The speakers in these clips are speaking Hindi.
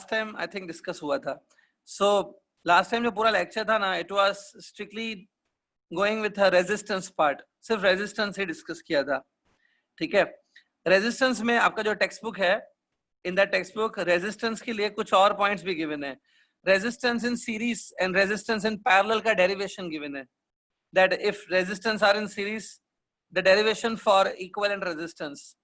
Last time I think discuss हुआ था. सो लास्ट टाइम जो पूरा लेक्चर था ना, it was strictly going with resistance part, सिर्फ रेजिस्टेंस ही डिस्कस किया था. ठीक है. रेजिस्टेंस में आपका जो टेक्स्ट बुक है, in that text book resistance के लिए कुछ और पॉइंट्स भी गिवन है. Resistance in series and resistance in parallel का डेरिवेशन गिवन है. That if resistance are in series, the derivation for equivalent resistance,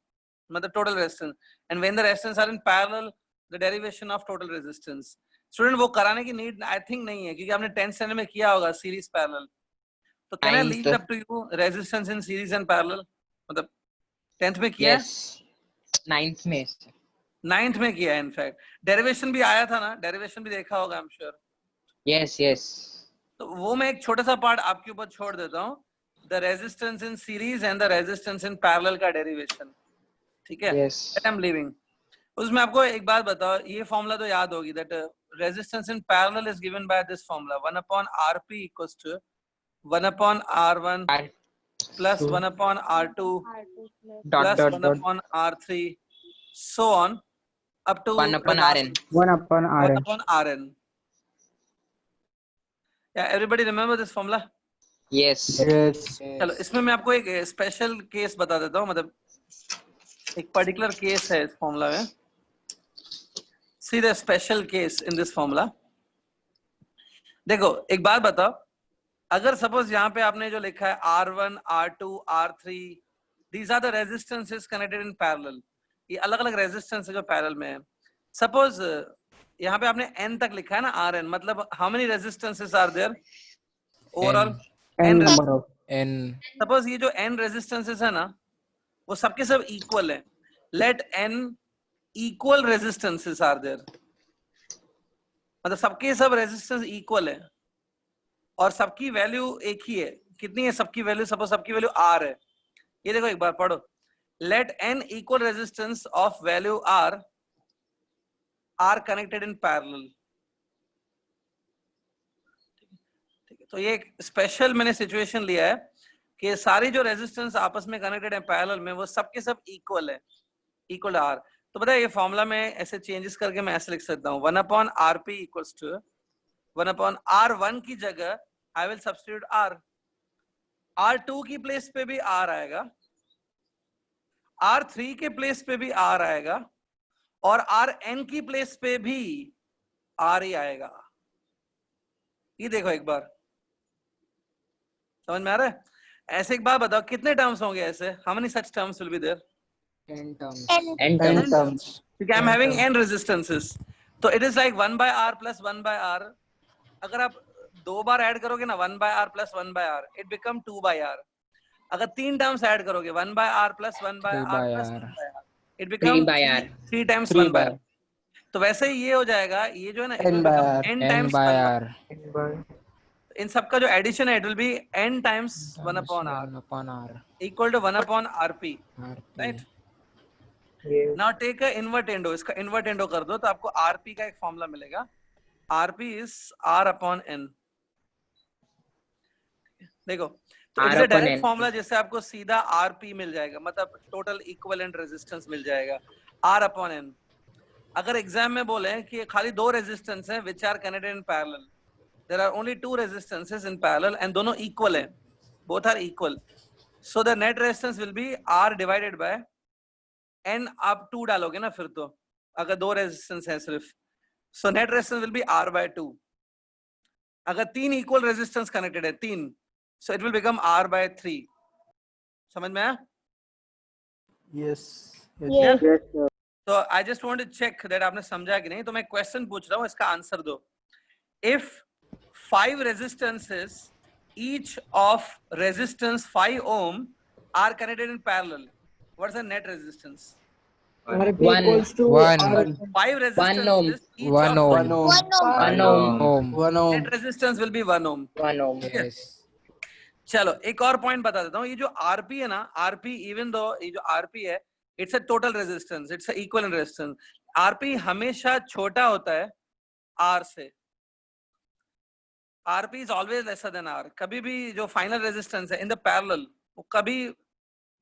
मतलब total resistance, and when the resistance are in parallel, the derivation of total resistance. Student वो कराने की नीड आई थिंक नहीं है, क्योंकि आपने 10th स्टैंडर्ड में किया होगा सीरीज पैरेलल. तो can I leave it up to you, resistance in series and parallel, मतलब 10th में किया है? Ninth में 9th में किया है. इनफैक्ट डेरिवेशन भी आया था ना, डेरिवेशन भी देखा होगा आई एम श्योर. yes. तो वो मैं एक छोटा सा पार्ट आपके ऊपर छोड़ देता हूँ, the resistance in series and the resistance in parallel का डेरिवेशन. ठीक है. Yes. I am leaving. उसमें आपको एक बात बताओ, ये फॉर्मूला तो याद होगी, that resistance in parallel is given by this formula, 1/rp equals to 1/r1 plus 1/r2 plus 1/r3 so on up to 1/rn. 1/rn. Yeah, everybody remember this formula? Yes. चलो इसमें मैं आपको एक स्पेशल केस बता देता हूँ, मतलब एक पर्टिकुलर केस है इस फॉर्मूला में. See the special case in this formula. देखो एक बात बताओ, अगर सपोज यहाँ पे आपने जो लिखा है R1, R2, R3, these are the resistances connected in parallel. ये अलग अलग रेजिस्टेंस है जो पैरेलल में है. सपोज यहाँ पे आपने n तक लिखा है ना, Rn, मतलब how many resistances are there overall? n number of n. Suppose ये जो n रेजिस्टेंसेस है ना, वो सबके सब इक्वल है. Let n equal resistances are there, मतलब सबके सब रेजिस्टेंस इक्वल है और सबकी वैल्यू एक ही है. कितनी है सबकी वैल्यू? सपोज सबकी वैल्यू r है. ये देखो एक बार पढ़ो, let n equal resistance of value r are connected in parallel. ठीक है. तो ये एक स्पेशल मैंने सिचुएशन लिया है कि सारी जो रेजिस्टेंस आपस में कनेक्टेड है पैरेलल में, वो सबके सब इक्वल है, इक्वल r. तो पता है ये फॉर्मूला में ऐसे चेंजेस करके मैं ऐसे लिख सकता हूँ, 1/rp इक्वल्स टू 1/r1 की जगह I will substitute r. r2 की प्लेस पे भी r आएगा, r3 के प्लेस पे भी r आएगा और rn की प्लेस पे भी r ही आएगा. ये देखो एक बार, समझ में आ रहा है? ऐसे एक बार बताओ कितने टर्म्स होंगे ऐसे? How many such terms will be there? N terms. Because I'm having n resistances, तो it is like 1/r plus 1/r. अगर आप दो बार ऐड करोगे ना 1/r plus 1/r, it become 2/r. अगर तीन टर्म्स ऐड करोगे 1/r plus 1/r plus 1/r, it become 3 times 1/r. तो वैसे ही ये हो जाएगा, ये जो है ना n times 1/r. इन सबका जो एडिशन है, it will be n times 1/r equal to 1/rp, right? Now take a invertendo, इसका invertendo कर दो तो आपको rp का एक फॉर्मूला मिलेगा. rp is r/n. देखो तो इट्स अ डायरेक्ट फॉर्मूला जिससे आपको सीधा rp मिल जाएगा, मतलब टोटल इक्विवेलेंट रेजिस्टेंस मिल जाएगा, r/n. अगर एग्जाम में बोले कि खाली दो रेजिस्टेंस हैं which are connected in parallel, there are only two resistances in parallel and दोनों इक्वल हैं, both are equal, so the net resistance will be r divided by n. आप 2 डालोगे ना फिर, तो अगर दो रेजिस्टेंस है सिर्फ, so net resistance will be r/2. अगर तीन इक्वल रेजिस्टेंस कनेक्टेड है, तीन, so it will become r/3. समझ में आया? Yes. तो I just want to check that आपने समझा कि नहीं. तो मैं क्वेश्चन पूछ रहा हूँ, इसका आंसर दो. If 5 resistances each of resistance 5 ohm are connected in parallel, what's the net resistance? Rp equals to 5 resistances each 1 of ohm. net resistance will be 1 ohm. Yes. चलो एक और पॉइंट बता देता हूँ. ये जो rp है ना, rp even though ये जो rp है, it's a total resistance, it's a equivalent resistance. rp हमेशा छोटा होता है r से. rp is always lesser than r. कभी भी जो फाइनल रेजिस्टेंस है इन द पैरेलल, वो कभी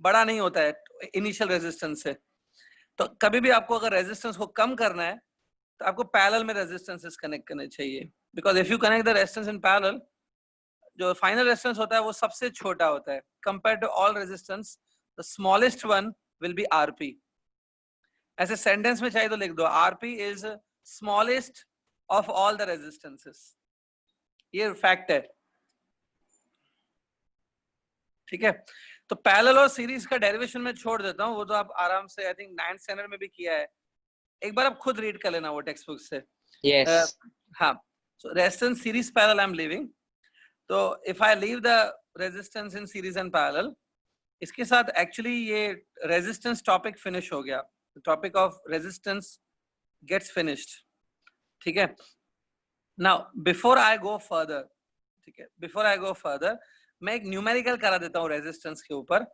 बड़ा नहीं होता है इनिशियल रेजिस्टेंस से. तो कभी भी आपको अगर रेजिस्टेंस को कम करना है, तो आपको पैरेलल में रेजिस्टेंसेस कनेक्ट करने चाहिए, because if you connect the resistance in parallel, जो फाइनल रेजिस्टेंस होता है वो सबसे छोटा होता है compare to all resistance, the smallest one will be R P. ऐसे सेंटेंस में चाहिए तो लिख दो, R P is smallest of all the resistances, ये फैक्ट है, ठीक है। तो पैरेलल और सीरीज का डेरिवेशन में छोड़ देता हूँ, वो तो आप आराम से आई थिंक 9th स्टैंडर्ड में भी किया है, एक बार आप खुद रीड कर लेना वो टेक्स्ट बुक से। Yes. हाँ, so resistance series parallel I'm leaving. तो if I leave the resistance in series and parallel, इसके साथ actually ये resistance topic finish हो गया, the topic of resistance gets finished, ठीक है। Now before I go further, ठीक है, before I go further, मैं एक न्यूमेरिकल करा देता हूँ रेजिस्टेंस के ऊपर,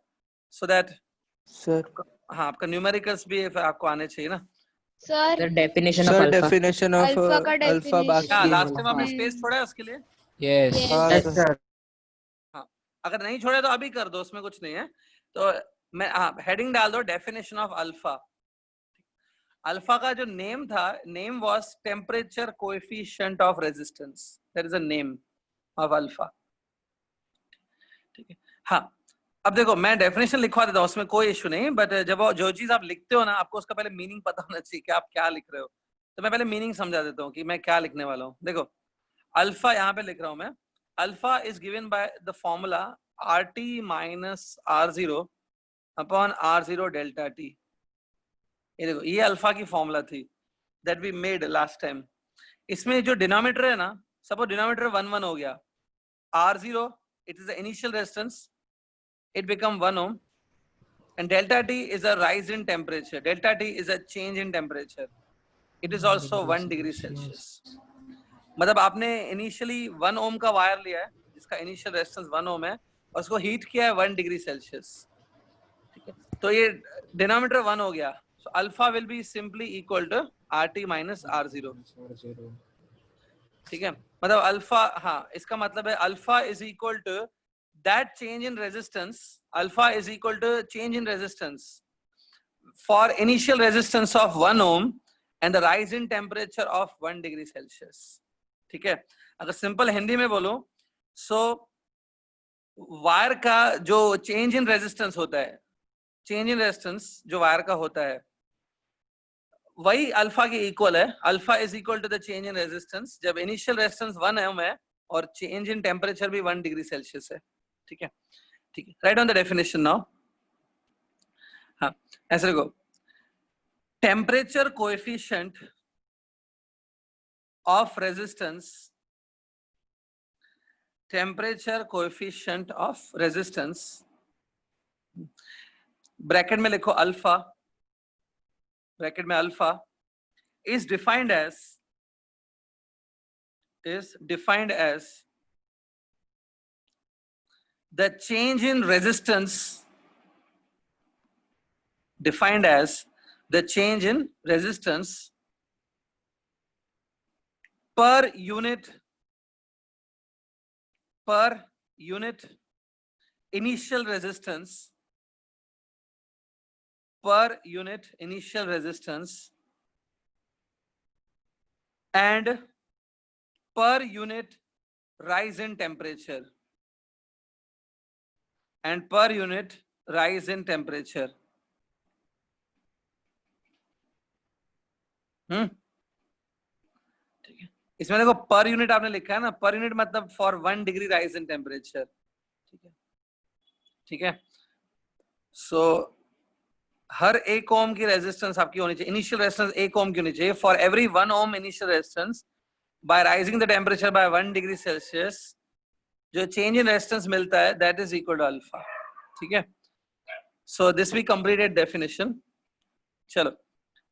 सो दैट सर हाँ आपका न्यूमेरिकल्स भी आपको आने चाहिए ना। The sir definition of sir alpha. Definition of alpha का अल्फा definition. बाकी हाँ है। लास्ट टाइम आपने स्पेस छोड़ा है उसके लिए, यस Yes. Yes, sir. हाँ अगर नहीं छोड़े तो अभी कर दो, उसमें कुछ नहीं है। तो मैं हाँ हेडिंग डाल दो, डेफिनेशन ऑफ अल्फा। अल्फा का जो नेम था, name was temperature coefficient of resistance, that is a name of alpha, ठीक है। हाँ अब देखो मैं डेफिनेशन लिखवा देता हूँ, उसमें कोई इशू नहीं, बट जब जो चीज आप लिखते हो ना, आपको उसका पहले मीनिंग पता होना चाहिए कि आप क्या लिख रहे हो। तो मैं पहले मीनिंग समझा देता हूँ कि मैं क्या लिखने वाला हूँ। देखो अल्फा यहाँ पे लिख रहा हूँ मैं, alpha is given by the formula RT minus R0 upon R0 delta T। ये देखो ये अल्फा की फॉर्मूला थी that we made last time. इसमें जो डिनोमिनेटर है ना, सपोज डिनोमिनेटर 1 1 हो गया, R0 it is the initial resistance, it become 1 ohm, and delta T is a rise in temperature, delta T is a change in temperature, it is also 1 degree Celsius। मतलब आपने इनिशियली 1 ओम का वायर लिया है जिसका इनिशियल रेजिस्टेंस 1 ओम है और उसको हीट किया है 1 डिग्री सेल्सियस, ठीक है। तो ये डिनोमिनेटर 1 हो गया, so alpha will be simply equal to RT minus R0, ठीक है। मतलब अल्फा, हाँ इसका मतलब है alpha is equal to that change in resistance, alpha is equal to change in resistance for initial resistance of 1 ohm and the rise in temperature of 1 degree Celsius, ठीक है। अगर सिंपल हिंदी में बोलो, सो वायर का जो चेंज इन रेजिस्टेंस होता है, चेंज इन रेजिस्टेंस जो वायर का होता है वही अल्फा के इक्वल है। Alpha is equal to the change in resistance जब इनिशियल रेजिस्टेंस 1 ओम है और चेंज इन टेम्परेचर भी 1 डिग्री सेल्सियस है, ठीक है, ठीक है। Right on the definition now. हाँ ऐसे लिखो, temperature coefficient of resistance, temperature coefficient of resistance, bracket में लिखो अल्फा, ब्रैकेट में alpha is defined as the change in resistance, defined as the change in resistance per unit initial resistance, per unit initial resistance and per unit rise in temperature, and per unit rise in temperature। ठीक है, इसमें देखो पर यूनिट आपने लिखा है ना, पर यूनिट मतलब for 1 degree rise in temperature, ठीक है, ठीक है। सो हर 1 ओम की रेजिस्टेंस आपकी होनी चाहिए, इनिशियल रेजिस्टेंस 1 ओम की होनी चाहिए for every 1 ohm initial resistance, by rising the temperature by 1 degree celsius जो चेंज इन रेजिस्टेंस मिलता है that is equal to alpha, ठीक है। So this we completed definition. चलो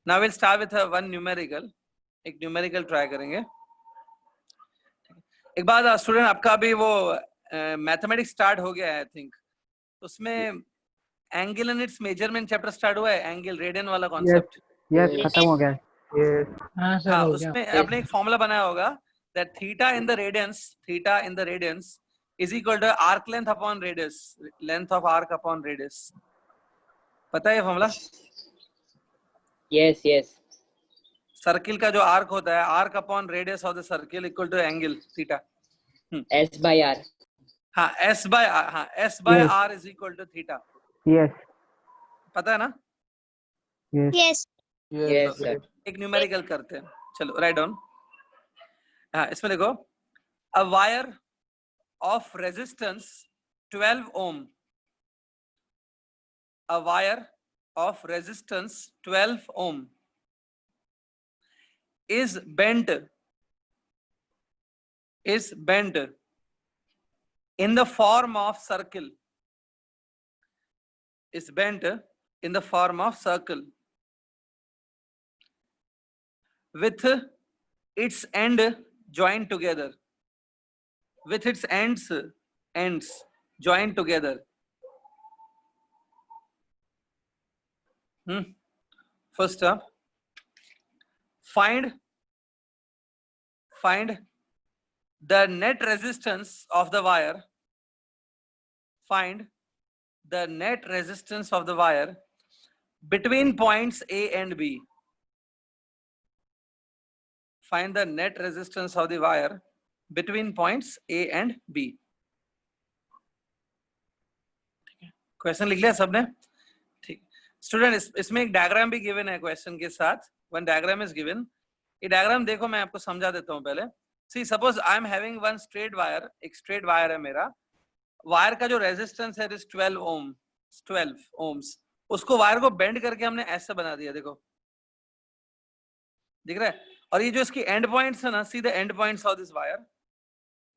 now will start with one numerical, एक न्यूमेरिकल ट्राई करेंगे। एक बात स्टूडेंट, आपका अभी वो मैथमेटिक्स स्टार्ट हो गया है आई थिंक, उसमें angle and it's measurement chapter start हुआ है, एंगल रेडियन वाला कॉन्सेप्ट। यस खत्म हो गया यस हाँ सर हाँ हो गया। उसमें आपने एक फॉर्मूला बनाया होगा that theta in the radians is equal to arc length upon radius, length of arc upon radius, पता है ये फॉर्मूला? Yes, yes. सर्किल का जो आर्क होता है, arc upon radius of the circle equal to angle theta. S by R. हाँ, S by Yes. R is equal to theta. Yes. पता है ना? Yes. Yes. Yes, sir. एक न्यूमेरिकल करते हैं, चलो राइट डाउन। हाँ, इसमें देखो, a wire of resistance 12 ohm, a wire of resistance 12 ohm is bent in the form of circle, is bent in the form of circle with its end joined together, with its ends joined together. First up, find the net resistance of the wire. Find the net resistance of the wire between points A and B. Find the net resistance of the wire between points A and B. Question लिख लिया सबने? ठीक। स्टूडेंट, इसमें एक डायग्राम भी गिवन है क्वेश्चन के साथ। One diagram is given. ये डायग्राम देखो, मैं आपको समझा देता हूँ पहले। See suppose I am having one straight wire, एक स्ट्रेट वायर है मेरा। वायर का जो रेजिस्टेंस है 12 ohms, उसको वायर को बेंड करके हमने ऐसा बना दिया, देखो दिख रहा है। और ये जो इसकी एंड पॉइंट्स है ना, see the end points of this wire,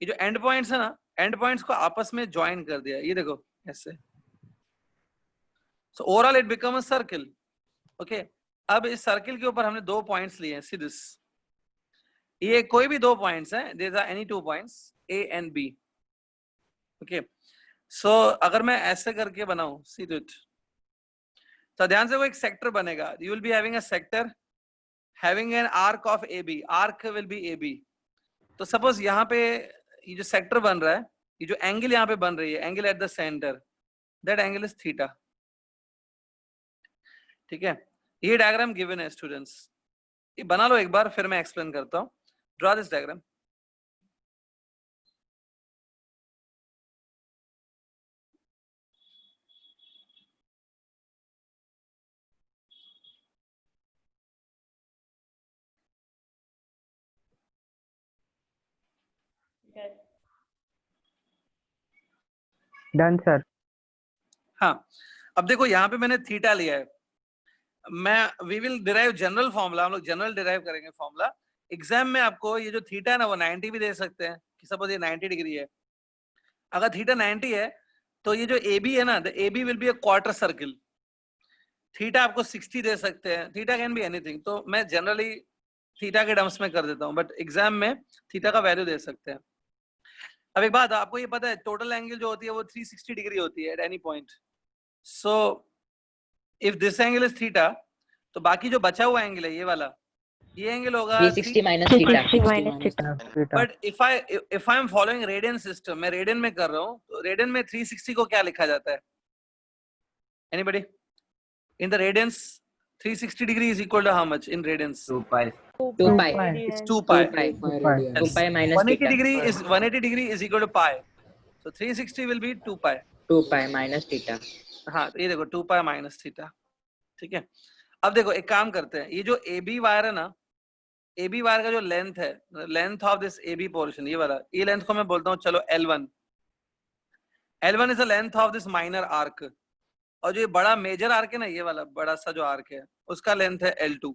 ये जो एंड पॉइंट्स है ना, एंड पॉइंट्स को आपस में ज्वाइन कर दिया, ये देखो ऐसे। So overall it become a circle. Okay, अब इस सर्किल के ऊपर हमने 2 पॉइंट्स लिए हैं, सी दिस, ये कोई भी 2 पॉइंट्स हैं, there are any 2 points A and B। Okay, so अगर मैं ऐसे करके बनाऊं, सी इट, तो ध्यान से वो एक सेक्टर बनेगा। You will be having a sector having an arc of AB, arc will be AB। तो सपोज यहाँ पे ये जो सेक्टर बन रहा है, ये जो एंगल यहाँ पे बन रही है, angle at the centre, that angle is theta. ठीक है, ये डायग्राम गिवन है स्टूडेंट्स, ये बना लो एक बार, फिर मैं एक्सप्लेन करता हूँ। Draw this diagram. Done, sir. हाँ, अब देखो यहाँ पे मैंने थीटा लिया है। मैं we will derive general formula, हम लोग जनरल डिराइव करेंगे फॉर्मूला। एग्जाम में आपको ये जो थीटा है ना, वो 90 भी दे सकते हैं, कि सपोज ये 90 डिग्री है। अगर थीटा 90 है तो ये जो AB है ना, the AB will be a quarter circle. Theta आपको 60 दे सकते हैं, थीटा कैन बी एनीथिंग, तो मैं जनरली थीटा के टर्म्स में कर देता हूँ, बट एग्जाम में थीटा का वैल्यू दे सकते हैं। अब एक बात, आपको ये पता है टोटल एंगल जो होती है वो 360 डिग्री होती है at any point. So if this angle is theta, तो बाकी जो बचा हुआ एंगल है ये वाला, ये एंगल होगा 360 minus theta. 360 minus theta. But if I am following radian system, मैं रेडियन में कर रहा हूँ, तो रेडियन में 360 को क्या लिखा जाता है? Anybody in the radians 360 degree is equal to how much in radians? 2 pi. It's 2 pi. 2 pi. 2 pi minus 180 theta. degree is 180 degree is equal to pi. So 360 will be 2 pi. 2 pi minus theta. हाँ, तो ये देखो 2 pi minus theta। ठीक है, अब देखो एक काम करते हैं, ये जो AB वायर है ना, AB वायर का जो लेंथ है, length of this AB portion, ये वाला, ये लेंथ को मैं बोलता हूँ चलो L1। L1 is the length of this minor arc, और जो ये बड़ा मेजर आर्क है ना, ये वाला बड़ा सा जो आर्क है, उसका लेंथ है L2।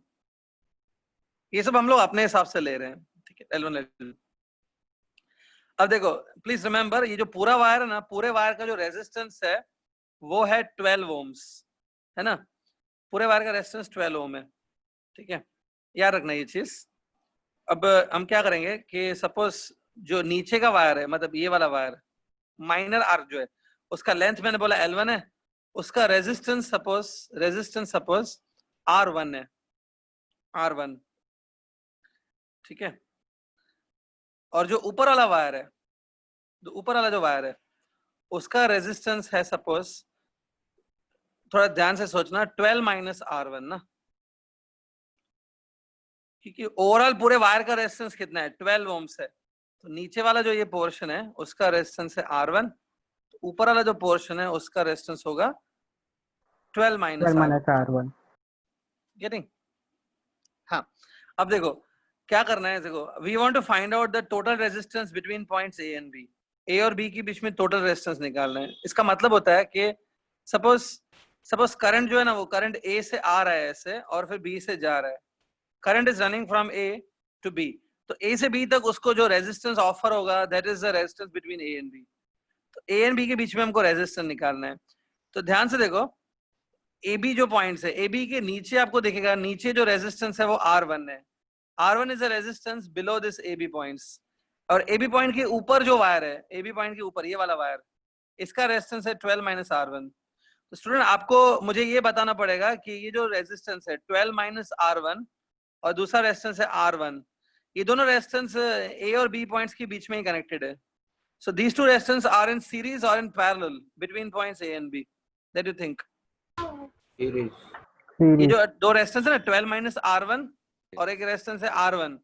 ये सब हम लोग अपने हिसाब से ले रहे हैं, ठीक है, L1 L2। अब देखो प्लीज रिमेंबर, ये जो पूरा वायर है ना, पूरे वायर का जो रेजिस्टेंस है वो है 12 ohms, है ना, पूरे वायर का रेजिस्टेंस 12 ohm है। ठीक है, याद रखना ये चीज। अब हम क्या करेंगे कि सपोज जो नीचे का वायर है, मतलब ये वाला वायर माइनर आर्क जो है, उसका लेंथ मैंने बोला L1 है, उसका रेजिस्टेंस सपोज R1 है, R1। ठीक है, और जो ऊपर वाला वायर है, जो ऊपर वाला जो वायर है, उसका रेजिस्टेंस है सपोज, थोड़ा ध्यान से सोचना, 12 minus R1 ना, क्योंकि ओवरऑल पूरे वायर का रेजिस्टेंस कितना है 12 ओम्स है, तो नीचे वाला जो ये पोर्शन है उसका रेजिस्टेंस है R1, ऊपर वाला जो पोर्शन है उसका रेजिस्टेंस होगा 12 माइनस R1. गेटिंग। हाँ, अब देखो क्या करना है, देखो we want to find out the total resistance between points A and B. A और बी के बीच में टोटल रेजिस्टेंस निकालना है। इसका मतलब होता है कि सपोज करंट जो है ना, वो करंट ए से आ रहा है ऐसे और फिर बी से जा रहा है। Current is running from A to B, तो ए से बी तक उसको जो रेजिस्टेंस ऑफर होगा that is the resistance between A and B. तो ए एंड बी के बीच में हमको रेजिस्टेंस निकालना है। तो ध्यान से देखो, ए बी जो पॉइंट्स है, ए बी के नीचे आपको दिखेगा, नीचे जो रेजिस्टेंस है वो R1 है। R1 is a resistance below this AB points, और AB पॉइंट के ऊपर जो वायर है, AB पॉइंट के ऊपर ये वाला वायर, इसका रेजिस्टेंस है 12 माइनस R1। तो स्टूडेंट आपको मुझे ये बताना पड़ेगा कि ये जो रेजिस्टेंस है 12 माइनस R1 और दूसरा रेजिस्टेंस है R1, ये दोनों रेजिस्टेंस A और B पॉइंट्स के बीच में ही कनेक्टेड है। So these two resistance are in series or in parallel between points A and B. That you think? ये Series. जो दो रेजिस्टेंस है ना 12 माइनस R1 और एक रेजिस्टेंस है R1,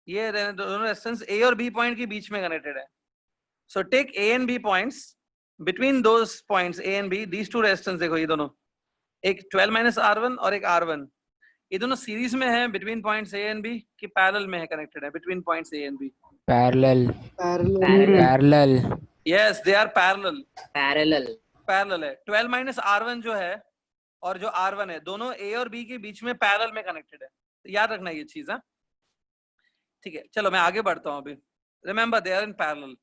ये दोनों रेजिस्टेंस A और B पॉइंट के बीच में कनेक्टेड है। So take A and B points, between those points A and B these two resistance देखो, ये दोनों एक 12 माइनस R1 और एक R1, ये दोनों सीरीज में है between points A and B कि पैरेलल में है, कनेक्टेड है between points A and B? Parallel. Parallel. Parallel. Yes, they are parallel. Parallel. Parallel है। 12 माइनस R1 जो है और जो R1 है, दोनों A और B के बीच में पैरेलल में कनेक्टेड है। तो याद रखना ये चीज है, ठीक है। चलो मैं आगे बढ़ता हूँ अभी। Remember they are in parallel.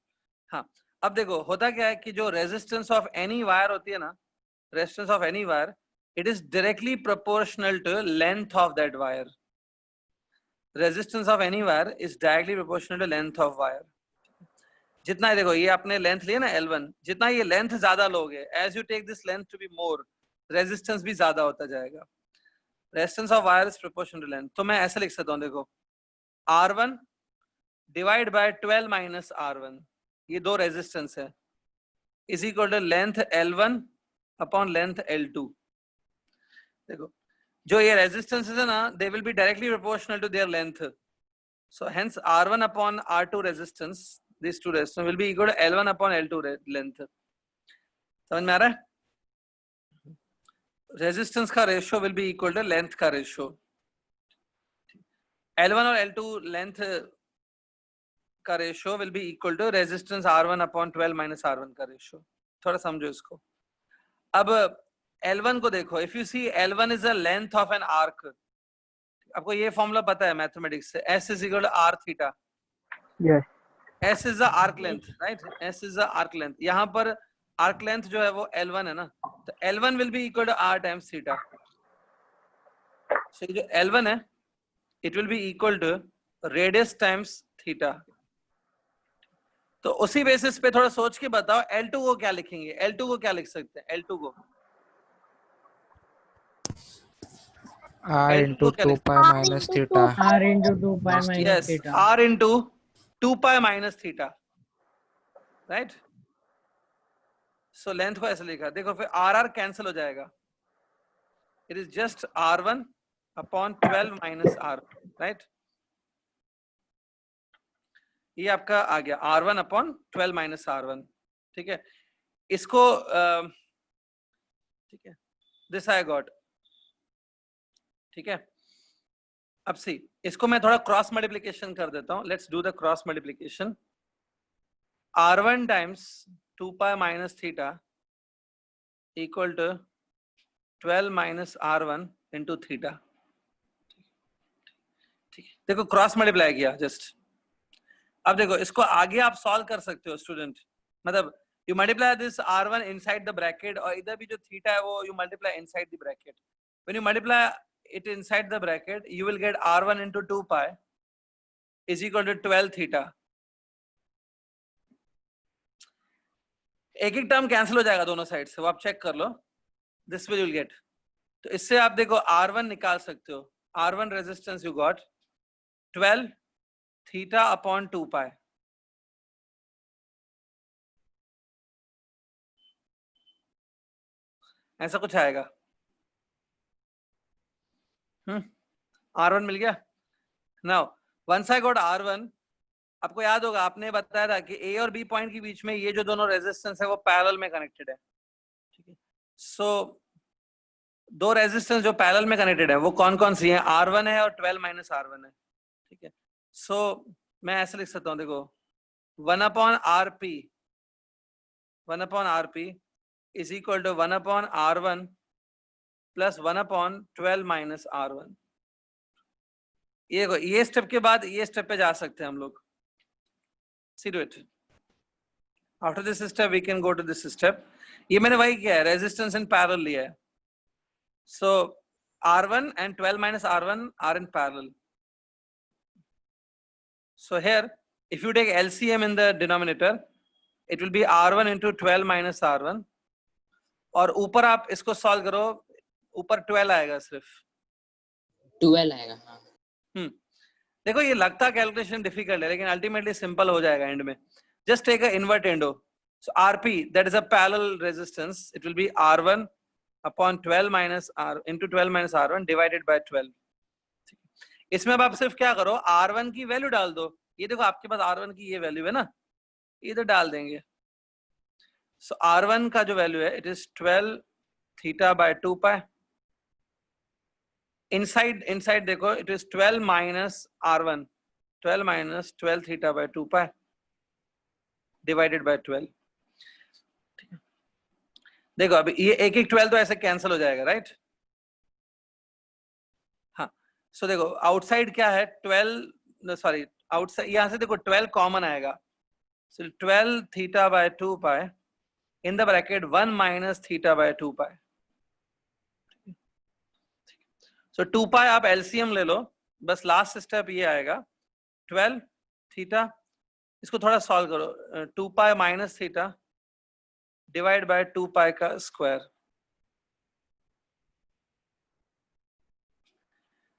हाँ, अब देखो होता क्या है कि जो रेजिस्टेंस ऑफ एनी वायर होती है ना, resistance of any wire, it is directly proportional to length of that wire. Resistance of any wire is directly proportional to length of wire. जितना, देखो ये आपने लेंथ लिया ना L1, जितना ये लेंथ ज्यादा लोगे, as you take this length to be more, resistance भी ज्यादा होता जाएगा। Resistance of wire is proportional to length. तो मैं ऐसे लिख सकता हूँ, देखो R1 divide by 12 minus R1, ये दो रेजिस्टेंस है, is equal to length L1 upon length L2। देखो जो ये रेजिस्टेंस है ना, they will be directly proportional to their length, so hence R1 upon R2 resistance, these two resistance will be equal to L1 upon L2 length। समझ में आ रहा है? रेजिस्टेंस का ratio will be equal to length का रेशियो। L1 और L2 लेंथ का ratio will be equal to resistance R1 upon 12 minus R1 का रेशियो। थोड़ा समझो इसको। अब L1 को देखो, if you see L1 is the length of an arc. आपको ये फॉर्मूला पता है मैथमेटिक्स से, S is equal to R theta. Yes. S is the arc length, right? S is the arc length। यहाँ पर arc length जो है वो L1 है ना, तो L1 will be equal to R times theta। So जो L1 है, it will be equal to radius times theta। तो उसी बेसिस पे थोड़ा सोच के बताओ L2 को क्या लिखेंगे, L2 को क्या लिख सकते हैं, L2 को R into 2 pi minus theta. R into 2 pi minus yes, theta. R into 2 pi minus theta, right? So length को ऐसे लिखा, देखो फिर R कैंसिल हो जाएगा, it is just R1 upon 12 minus R, right? ये आपका आ गया R1 upon 12 minus R1, ठीक है। इसको ठीक है, this I got, ठीक है। अब सी, इसको मैं थोड़ा क्रॉस मल्टीप्लिकेशन कर देता हूं। Let's do the cross multiplication. R1 times 2 pi minus theta equal to 12 minus R1 into theta। ठीक है, देखो क्रॉस मल्टीप्लाई किया जस्ट। अब देखो इसको आगे आप सॉल्व कर सकते हो स्टूडेंट, मतलब you multiply this R1 inside the bracket, और इधर भी जो थीटा है वो you multiply inside the bracket. When you multiply it inside the bracket, you will get R1 into 2 pi is equal to 12 theta। एक एक टर्म कैंसिल हो जाएगा दोनों साइड से, वो आप चेक कर लो। दिस विल you'll get, तो इससे आप देखो R1 निकाल सकते हो। R1 resistance you got 12 theta upon 2 pi। ऐसा कुछ आएगा। R1 मिल गया। Now once I got R1, आपको याद होगा आपने बताया था कि A और B पॉइंट के बीच में ये जो दोनों रेजिस्टेंस है वो पैरेलल में कनेक्टेड है, ठीक है। सो दो रेजिस्टेंस जो पैरेलल में कनेक्टेड है वो कौन कौन सी है, R1 है और 12 माइनस R1 है, ठीक है। सो मैं ऐसे लिख सकता हूँ, देखो 1/RP, 1/RP is equal to 1/R1 plus 1/12 minus R1। ये स्टेप के बाद ये स्टेप पे जा सकते हैं हम लोग। See to it. After this step we can go to this step. ये मैंने वही किया है, रेजिस्टेंस इन पैरेलल लिया है। So R1 and 12 minus R1 are in parallel. So here if you take LCM in the denominator, it will be R1 into 12 minus R1, और ऊपर आप इसको सॉल्व करो, ऊपर 12 आएगा सिर्फ, 12 आएगा। हाँ देखो ये लगता कैलकुलेशन डिफिकल्ट है लेकिन अल्टीमेटली सिंपल हो जाएगा एंड में। Just take a invertendo, so RP that is a parallel resistance, it will be R1 upon 12 minus R into 12 minus R1 divided by 12। इसमें अब आप सिर्फ क्या करो, R1 की वैल्यू डाल दो। ये देखो आपके पास R1 की ये वैल्यू है ना, इधर डाल देंगे। सो R1 का जो वैल्यू है it is 12 theta by 2 pi. Inside देखो it is 12 minus R1, 12 minus 12 theta by 2 pi divided by 12। देखो अभी ये एक 12 तो ऐसे कैंसिल हो जाएगा, राइट। हाँ सो देखो आउटसाइड क्या है 12, सॉरी आउटसाइड यहां से देखो 12 कॉमन आएगा, सो 12 theta by 2 pi in the bracket 1 minus theta by 2 पाई। सो 2 पाई आप एलसीएम ले लो, बस लास्ट स्टेप ये आएगा 12 थीटा, इसको थोड़ा सॉल्व करो, 2 pi minus theta divide by 2 pi का square.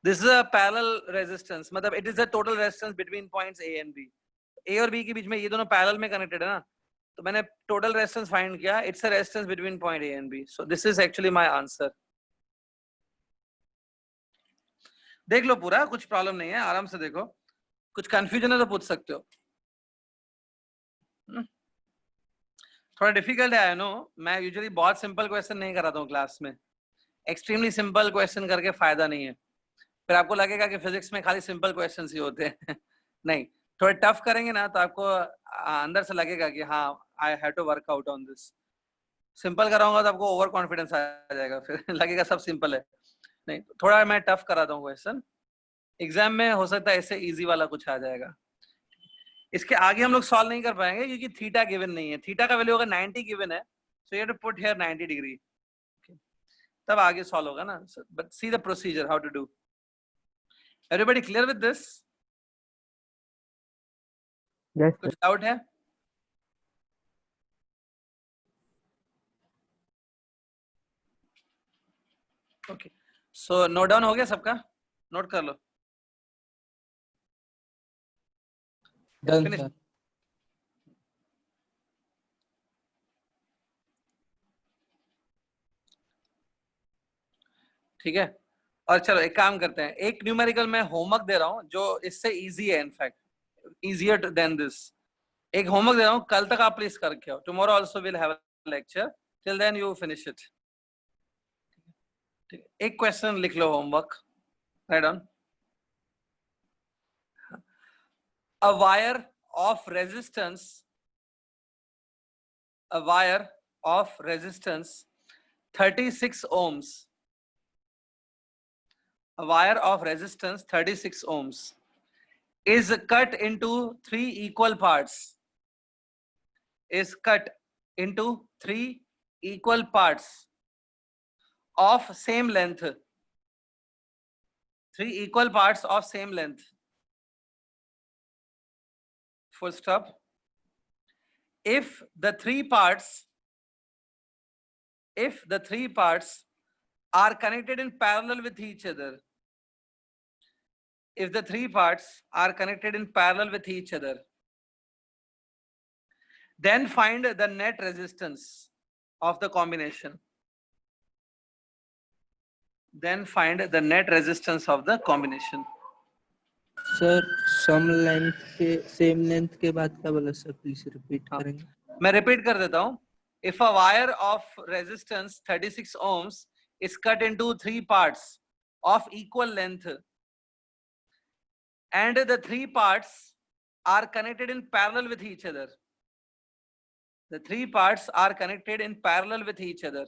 This is a parallel resistance, मतलब it is the total resistance between points A and B. A और बी के बीच में ये दोनों पैरेलल में कनेक्टेड है ना, तो मैंने टोटल रेजिस्टेंस फाइंड किया, it's a resistance between point A and B. So this is actually my answer. देख लो पूरा, कुछ प्रॉब्लम नहीं है, आराम से देखो, कुछ कंफ्यूजन है तो पूछ सकते हो। थोड़ा डिफिकल्ट है आई नो, मैं यूजुअली बहुत सिंपल क्वेश्चन नहीं कराता हूँ क्लास में, एक्सट्रीमली सिंपल क्वेश्चन करके फायदा नहीं है, फिर आपको लगेगा कि फिजिक्स में खाली सिंपल क्वेश्चन ही होते हैं नहीं, थोड़े टफ करेंगे ना तो आपको अंदर से लगेगा कि हाँ I have to work out on this. Simple कराऊंगा तो आपको ओवर कॉन्फिडेंस आ जाएगा, फिर लगेगा सब सिंपल है। नहीं, थोड़ा मैं टफ कराता हूँ क्वेश्चन, एग्जाम में हो सकता है इससे इजी वाला कुछ आ जाएगा। इसके आगे हम लोग सॉल्व नहीं कर पाएंगे क्योंकि थीटा गिवन नहीं है, थीटा का वैल्यू अगर 90 गिवन है, so you have to put here 90 degree, तब आगे सॉल्व होगा ना। But see the procedure how to do. Everybody clear with this? Yes, कुछ डाउट है? ओके, सो नोट डाउन हो गया सबका? नोट कर लो। Done, Finish. sir. ठीक है, और चलो एक काम करते हैं, एक न्यूमेरिकल मैं होमवर्क दे रहा हूँ जो इससे इजी है, इनफैक्ट इजियर देन दिस। एक होमवर्क दे रहा हूँ, कल तक आप प्लीज करके आओ, tomorrow also will have a lecture, till then you finish it. एक क्वेश्चन लिख लो homework, right on. A wire of resistance, a wire of resistance 36 ohms, a wire of resistance 36 ohms is cut into 3 equal parts, is cut into 3 equal parts of same length, 3 equal parts of same length, full stop. If the three parts are connected in parallel with each other, if the three parts are connected in parallel with each other, then find the net resistance of the combination. Then find the net resistance of the combination. Sir some length के सेम लेंथ के बाद क्या बोला सर, प्लीज रिपीट हाँ, करेंगे? मैं रिपीट कर देता हूँ. If a wire of resistance 36 ohms is cut into 3 parts of equal length and the 3 parts are connected in parallel with each other. The 3 parts are connected in parallel with each other.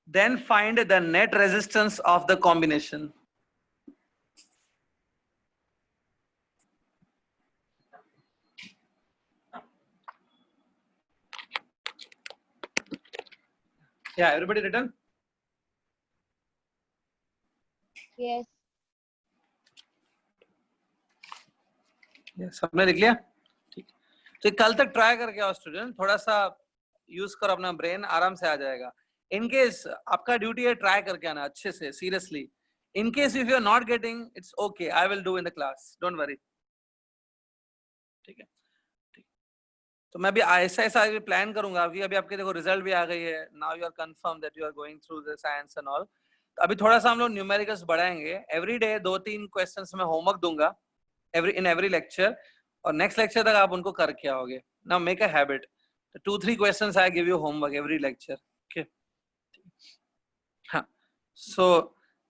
Then find the net resistance of the combination. Yeah, everybody written? Yes. Yes, सबने लिख लिया? ठीक. तो कल तक ट्राई करके आओ स्टूडेंट, थोड़ा सा यूज करो अपना ब्रेन, आराम से आ जाएगा. इन केस आपका ड्यूटी है ट्राई करके आना अच्छे से, seriously. In case if you are not getting, it's okay, I will do in the class, don't worry. ठीक है, ठीक. तो मैं भी ऐसा ऐसा प्लान करूंगा. अभी आपके देखो रिजल्ट भी आ गई है. Now you are confirm that you are going through the science and all. तो अभी थोड़ा सा हम लोग न्यूमेरिकल्स बढ़ाएंगे. एवरी डे 2-3 क्वेश्चंस में होमवर्क दूंगा in every lecture, और नेक्स्ट लेक्चर तक आप उनको करके आओगे. Now make a habit. 2-3 questions I give you homework every lecture. Okay. हाँ. So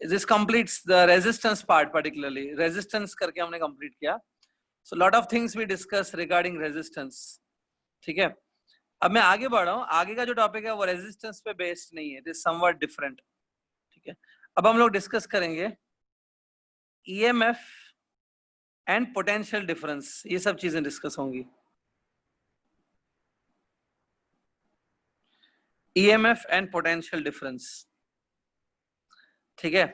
this completes the resistance part, particularly resistance करके हमने complete किया. So lot of things we discuss regarding resistance. ठीक है. अब मैं आगे बढ़ रहा हूँ. आगे का जो टॉपिक है वो रेजिस्टेंस पे बेस्ड नहीं है, इट इज समवट डिफरेंट. ठीक है. अब हम लोग डिस्कस करेंगे ईएमएफ एंड पोटेंशियल डिफरेंस. ये सब चीजें डिस्कस होंगी. EMF and potential difference. ठीक है.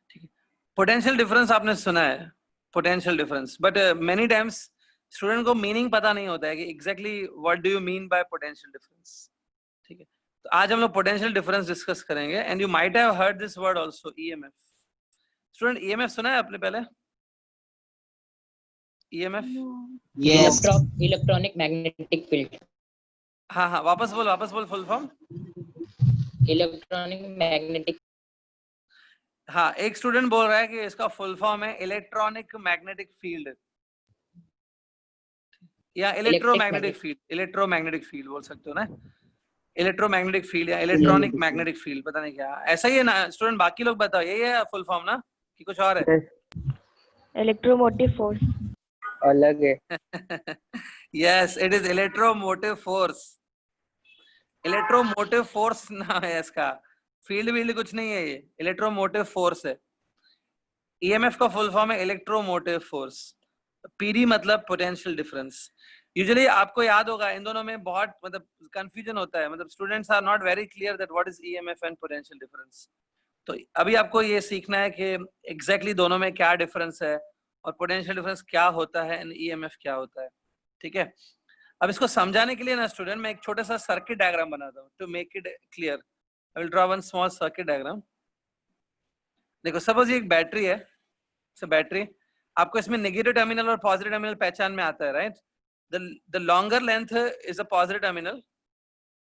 ठीक है. पोटेंशियल डिफरेंस आपने सुना है, potential difference, but many times student को मीनिंग पता नहीं होता है कि exactly what do you mean by potential difference. ठीक है. तो आज हम लोग पोटेंशियल डिफरेंस डिस्कस करेंगे. And you might have heard this word also, EMF. Student EMF सुना है आपने पहले? EMF? Yes. Electronic magnetic field. हाँ हाँ, वापस बोल फुल फॉर्म. Electronic magnetic. हाँ, एक स्टूडेंट बोल रहा है कि इसका फुल फॉर्म है इलेक्ट्रॉनिक मैग्नेटिक फील्ड या इलेक्ट्रोमैग्नेटिक फील्ड. इलेक्ट्रोमैग्नेटिक फील्ड बोल सकते हो ना, इलेक्ट्रोमैग्नेटिक फील्ड या इलेक्ट्रॉनिक मैग्नेटिक फील्ड, पता नहीं क्या ऐसा ही है ना स्टूडेंट. बाकी लोग बताओ, यही है फुल फॉर्म ना कि कुछ और है? Electromotive force. अलग है. Yes, it is electromotive force. Electromotive force नाम है इसका. फील्ड वील्ड कुछ नहीं है, ये इलेक्ट्रोमोटिव फोर्स है. ईएमएफ का फुल फॉर्म है इलेक्ट्रोमोटिव फोर्स. पीडी मतलब पोटेंशियल डिफरेंस. यूजुअली आपको याद होगा इन दोनों में बहुत मतलब कंफ्यूजन होता है, मतलब students are not very clear that what is EMF and potential difference. तो अभी आपको ये सीखना है कि एग्जैक्टली दोनों में क्या डिफरेंस है और पोटेंशियल डिफरेंस क्या होता है एंड ईएमएफ क्या होता है. ठीक है. अब इसको समझाने के लिए ना स्टूडेंट मैं एक छोटा सा सर्किट डायग्राम बनाता हूँ to make it clear. I will draw one small circuit diagram. देखो सपोज ये एक बैटरी है. बैटरी आपको इसमें नेगेटिव टर्मिनल और पॉजिटिव टर्मिनल पहचान में आता है, right? The longer length is a positive terminal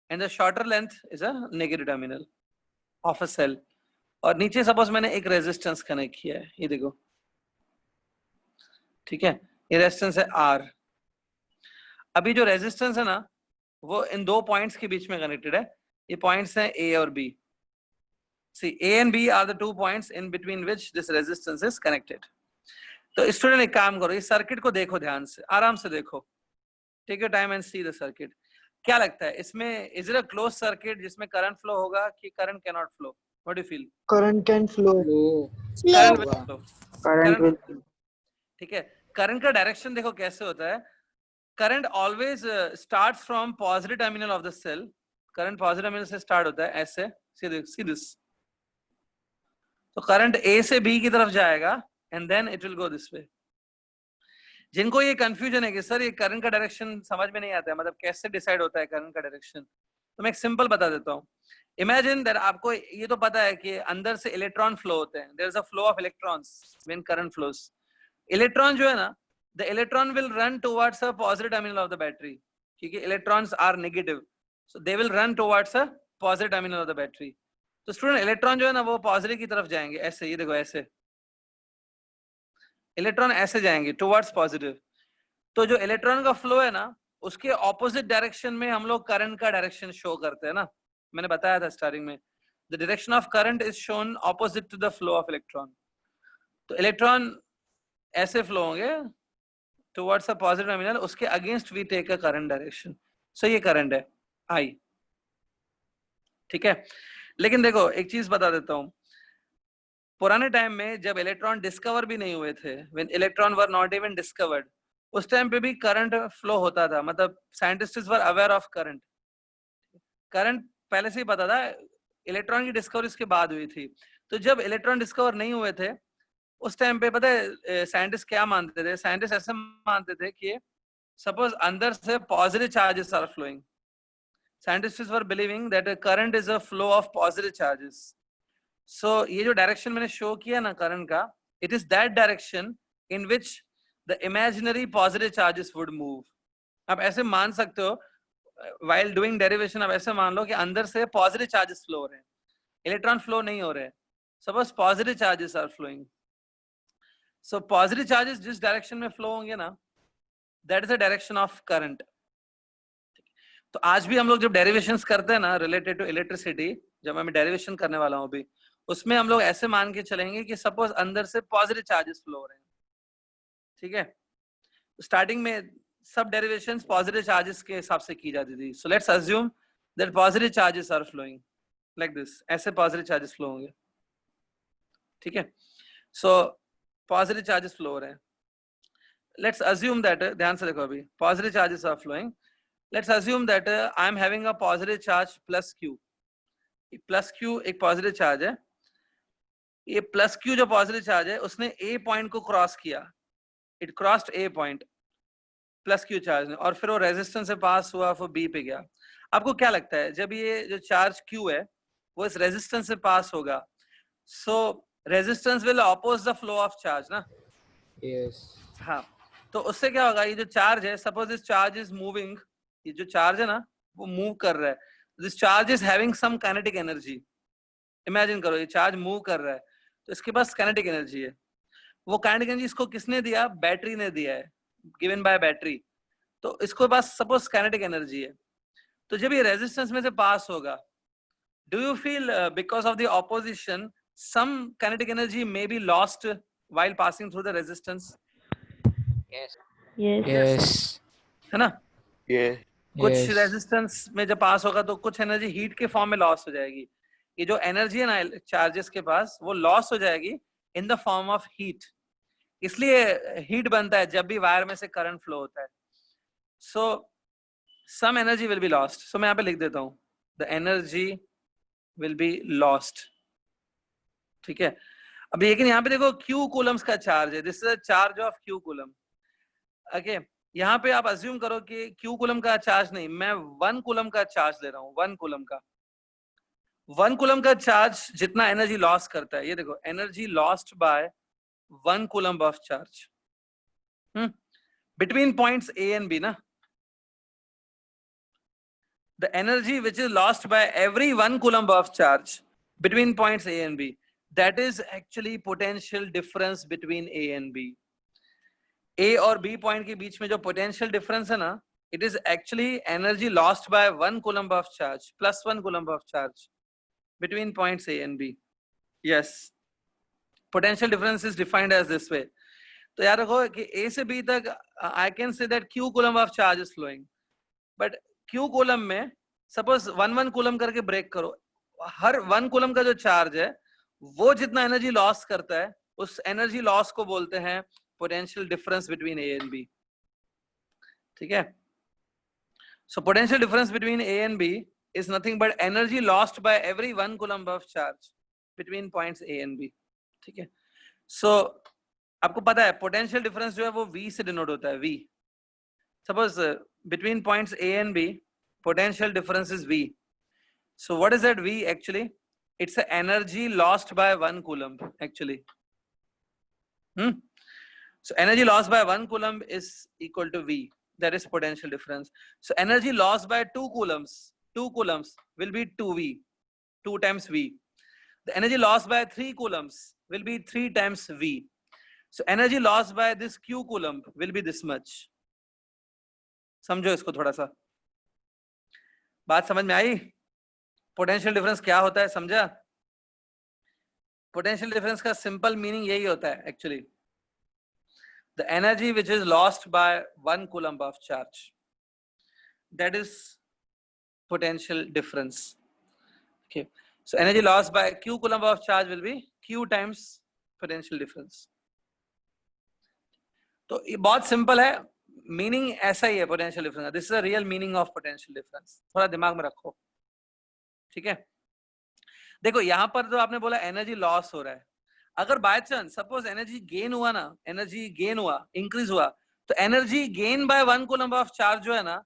and the shorter length is a negative terminal of a cell. और नीचे सपोज मैंने एक रेजिस्टेंस कनेक्ट किया है, ये देखो. ठीक है. ये रेजिस्टेंस है आर. अभी जो रेजिस्टेंस है ना वो इन दो पॉइंट्स के बीच में कनेक्टेड है. ये पॉइंट्स हैं ए और B. See, A and B are the 2 points in between which this resistance is connected. तो स्टूडेंट एक काम करो, इस सर्किट को देखो ध्यान से, आराम से देखो. Take your time and see the circuit. क्या लगता है इसमें is it a close circuit जिसमें करंट फ्लो होगा कि current can not flow? What do you feel? Current can flow. Current will flow. Current will. ठीक है. करंट का डायरेक्शन देखो कैसे होता है. Current always starts from positive terminal of the cell. Current positive terminal से स्टार्ट होता है ऐसे. See this. तो करंट ए से बी की तरफ जाएगा and then it will go this way. जिनको ये कंफ्यूजन है कि सर ये करंट का डायरेक्शन समझ में नहीं आता है, मतलब कैसे डिसाइड होता है करंट का डायरेक्शन, तो मैं एक सिंपल बता देता हूँ. इमेजिन दैट आपको ये तो पता है कि अंदर से इलेक्ट्रॉन फ्लो होते हैं. There is a flow of electrons when current flows. Electron जो है ना, the electron will run towards a positive terminal of the battery, क्योंकि electrons are negative, so they will run towards a positive terminal of the battery. तो स्टूडेंट इलेक्ट्रॉन जो है ना वो पॉजिटिव की तरफ जाएंगे ऐसे, ये देखो ऐसे इलेक्ट्रॉन ऐसे जाएंगे टुवर्ड्स पॉजिटिव। तो जो इलेक्ट्रॉन का फ्लो है ना उसके ऑपोजिट डायरेक्शन में हम लोग करंट का डायरेक्शन शो करते हैं ना, मैंने बताया था स्टार्टिंग में, the direction of current is shown opposite to the flow of electron. तो इलेक्ट्रॉन ऐसे फ्लो होंगे टुवर्ड्स अ पॉजिटिव टर्मिनल, उसके against we take a current direction. सो ये करंट है आई, ठीक है। लेकिन देखो एक चीज बता देता हूं, पुराने टाइम में जब इलेक्ट्रॉन डिस्कवर भी नहीं हुए थे, when electron were not even discovered, उस टाइम पे भी करंट फ्लो होता था, मतलब scientists were aware of current. Current पहले से ही पता था, इलेक्ट्रॉन की डिस्कवरी इसके बाद हुई थी। तो जब इलेक्ट्रॉन डिस्कवर नहीं हुए थे उस टाइम पे पता है साइंटिस्ट क्या मानते थे, साइंटिस्ट ऐसे मानते थे कि सपोज अंदर से positive charges are flowing, scientists were believing that current is a flow of positive charges. सो ये जो डायरेक्शन मैंने शो किया ना करंट का, it is that direction in which the imaginary positive charges would move. आप ऐसे मान सकते हो, while doing derivation आप ऐसे मान लो कि अंदर से पॉजिटिव चार्जेस फ्लो हो रहे हैं, इलेक्ट्रॉन फ्लो नहीं हो रहे हैं, suppose positive charges are flowing. So positive charges जिस डायरेक्शन में फ्लो होंगे ना, that is the direction of current. तो आज भी हम लोग जब डेरिवेशंस करते हैं ना रिलेटेड टू इलेक्ट्रिसिटी, जब मैं डेरिवेशन करने वाला हूं अभी, उसमें हम लोग ऐसे मान के चलेंगे कि सपोज अंदर से पॉजिटिव चार्जेस फ्लो हो रहे हैं, ठीक है। स्टार्टिंग में सब डेरिवेशंस पॉजिटिव चार्जेस के हिसाब से की जाती थी। So let's assume that positive charges are flowing like this, ऐसे पॉजिटिव चार्जेस फ्लो होंगे, ठीक है। सो पॉजिटिव चार्जेस फ्लो हो रहे हैं, लेट्स अज्यूम दैट, ध्यान से देखो अभी, positive charges are flowing, let's assume that I am having a positive charge plus Q. Plus Q एक पॉजिटिव चार्ज है, ये प्लस क्यू जो पॉजिटिव चार्ज है उसने ए पॉइंट को क्रॉस किया, it crossed A point plus Q charge ने, और फिर वो रेजिस्टेंस से पास हुआ, फिर बी पे गया। आपको क्या लगता है जब ये जो चार्ज क्यू है वो इस रेजिस्टेंस से पास होगा, so resistance will oppose the flow of charge ना? Yes. हाँ, तो उससे क्या होगा, ये जो चार्ज है, suppose this charge is moving, ये जो चार्ज है ना वो मूव कर रहा है, this charge is having some kinetic energy. Imagine करो ये चार्ज मूव कर रहा है तो इसके पास काइनेटिक एनर्जी है। वो काइनेटिक एनर्जी इसको किसने दिया? बैटरी ने दिया है, गिवन बाय बैटरी। तो इसको पास सपोज काइनेटिक एनर्जी है, तो जब ये रेजिस्टेंस में से पास होगा, do you feel because of the opposition some kinetic energy may be lost while passing through the resistance? Yes. Yes. है ना? Yeah. कुछ Yes. रेजिस्टेंस में जब पास होगा तो कुछ एनर्जी हीट के फॉर्म में लॉस हो जाएगी। ये जो एनर्जी है ना चार्जेस के पास, वो लॉस हो जाएगी in the form of heat. इसलिए हीट बनता है जब भी वायर में से करंट फ्लो होता है। So some energy will be lost. So मैं यहाँ पे लिख देता हूँ, the energy will be lost, ठीक है। अब लेकिन यहाँ पे देखो क्यू कूलम्स का चार्ज है, this is a charge of Q coulomb. Okay, यहाँ पे आप अज्यूम करो कि क्यू कूलम का चार्ज नहीं, मैं 1 कूलम का चार्ज ले रहा हूँ। 1 कूलम का 1 कूलम का चार्ज जितना एनर्जी लॉस करता है, ये देखो energy lost by 1 coulomb of charge between points A and B ना। The energy which is lost by every 1 coulomb of charge between points A and B, that is actually potential difference between A and B. A और B point के बीच में जो potential difference है ना, it is actually energy lost by 1 coulomb of charge plus 1 coulomb of charge between points A and B. Yes, potential difference is defined as this way. तो याद रखो कि A से B तक I can say that Q coulomb of charge is flowing, but Q column में सपोज 1 कूलम करके ब्रेक करो, हर 1 कूलम का जो चार्ज है वो जितना एनर्जी लॉस करता है, उस एनर्जी लॉस को बोलते हैं potential difference between A and B, ठीक है। So potential difference between A and B is nothing but energy lost by every 1 coulomb of charge between points A and B, ठीक है। सो आपको पता है पोटेंशियल डिफरेंस जो है वो V से डिनोट होता है, V। Suppose between points A and B, potential difference is V. So what is that V actually? It's the energy lost by 1 coulomb actually. So energy lost by 1 coulomb is equal to V. That is potential difference. So energy lost by 2 coulombs will be 2V, 2 times V. The energy lost by 3 coulombs will be 3 times V. So energy lost by this Q coulomb will be this much. समझो इसको थोड़ा सा, बात समझ में आई? पोटेंशियल डिफरेंस क्या होता है, समझा? पोटेंशियल डिफरेंस का सिंपल मीनिंग यही होता है actually, the energy which is lost by 1 coulomb of charge, that is potential difference. Okay, so energy lost by Q coulomb of charge will be Q times potential difference. तो ये बहुत सिंपल है, मीनिंग ऐसा ही है potential difference. This is a real meaning of potential difference, थोड़ा दिमाग में रखो, ठीक है? देखो यहाँ पर तो आपने बोला एनर्जी लॉस हो रहा है, अगर by chance suppose energy gain हुआ ना, एनर्जी गेन हुआ, इंक्रीज हुआ, तो energy gain by 1 coulomb of charge जो है ना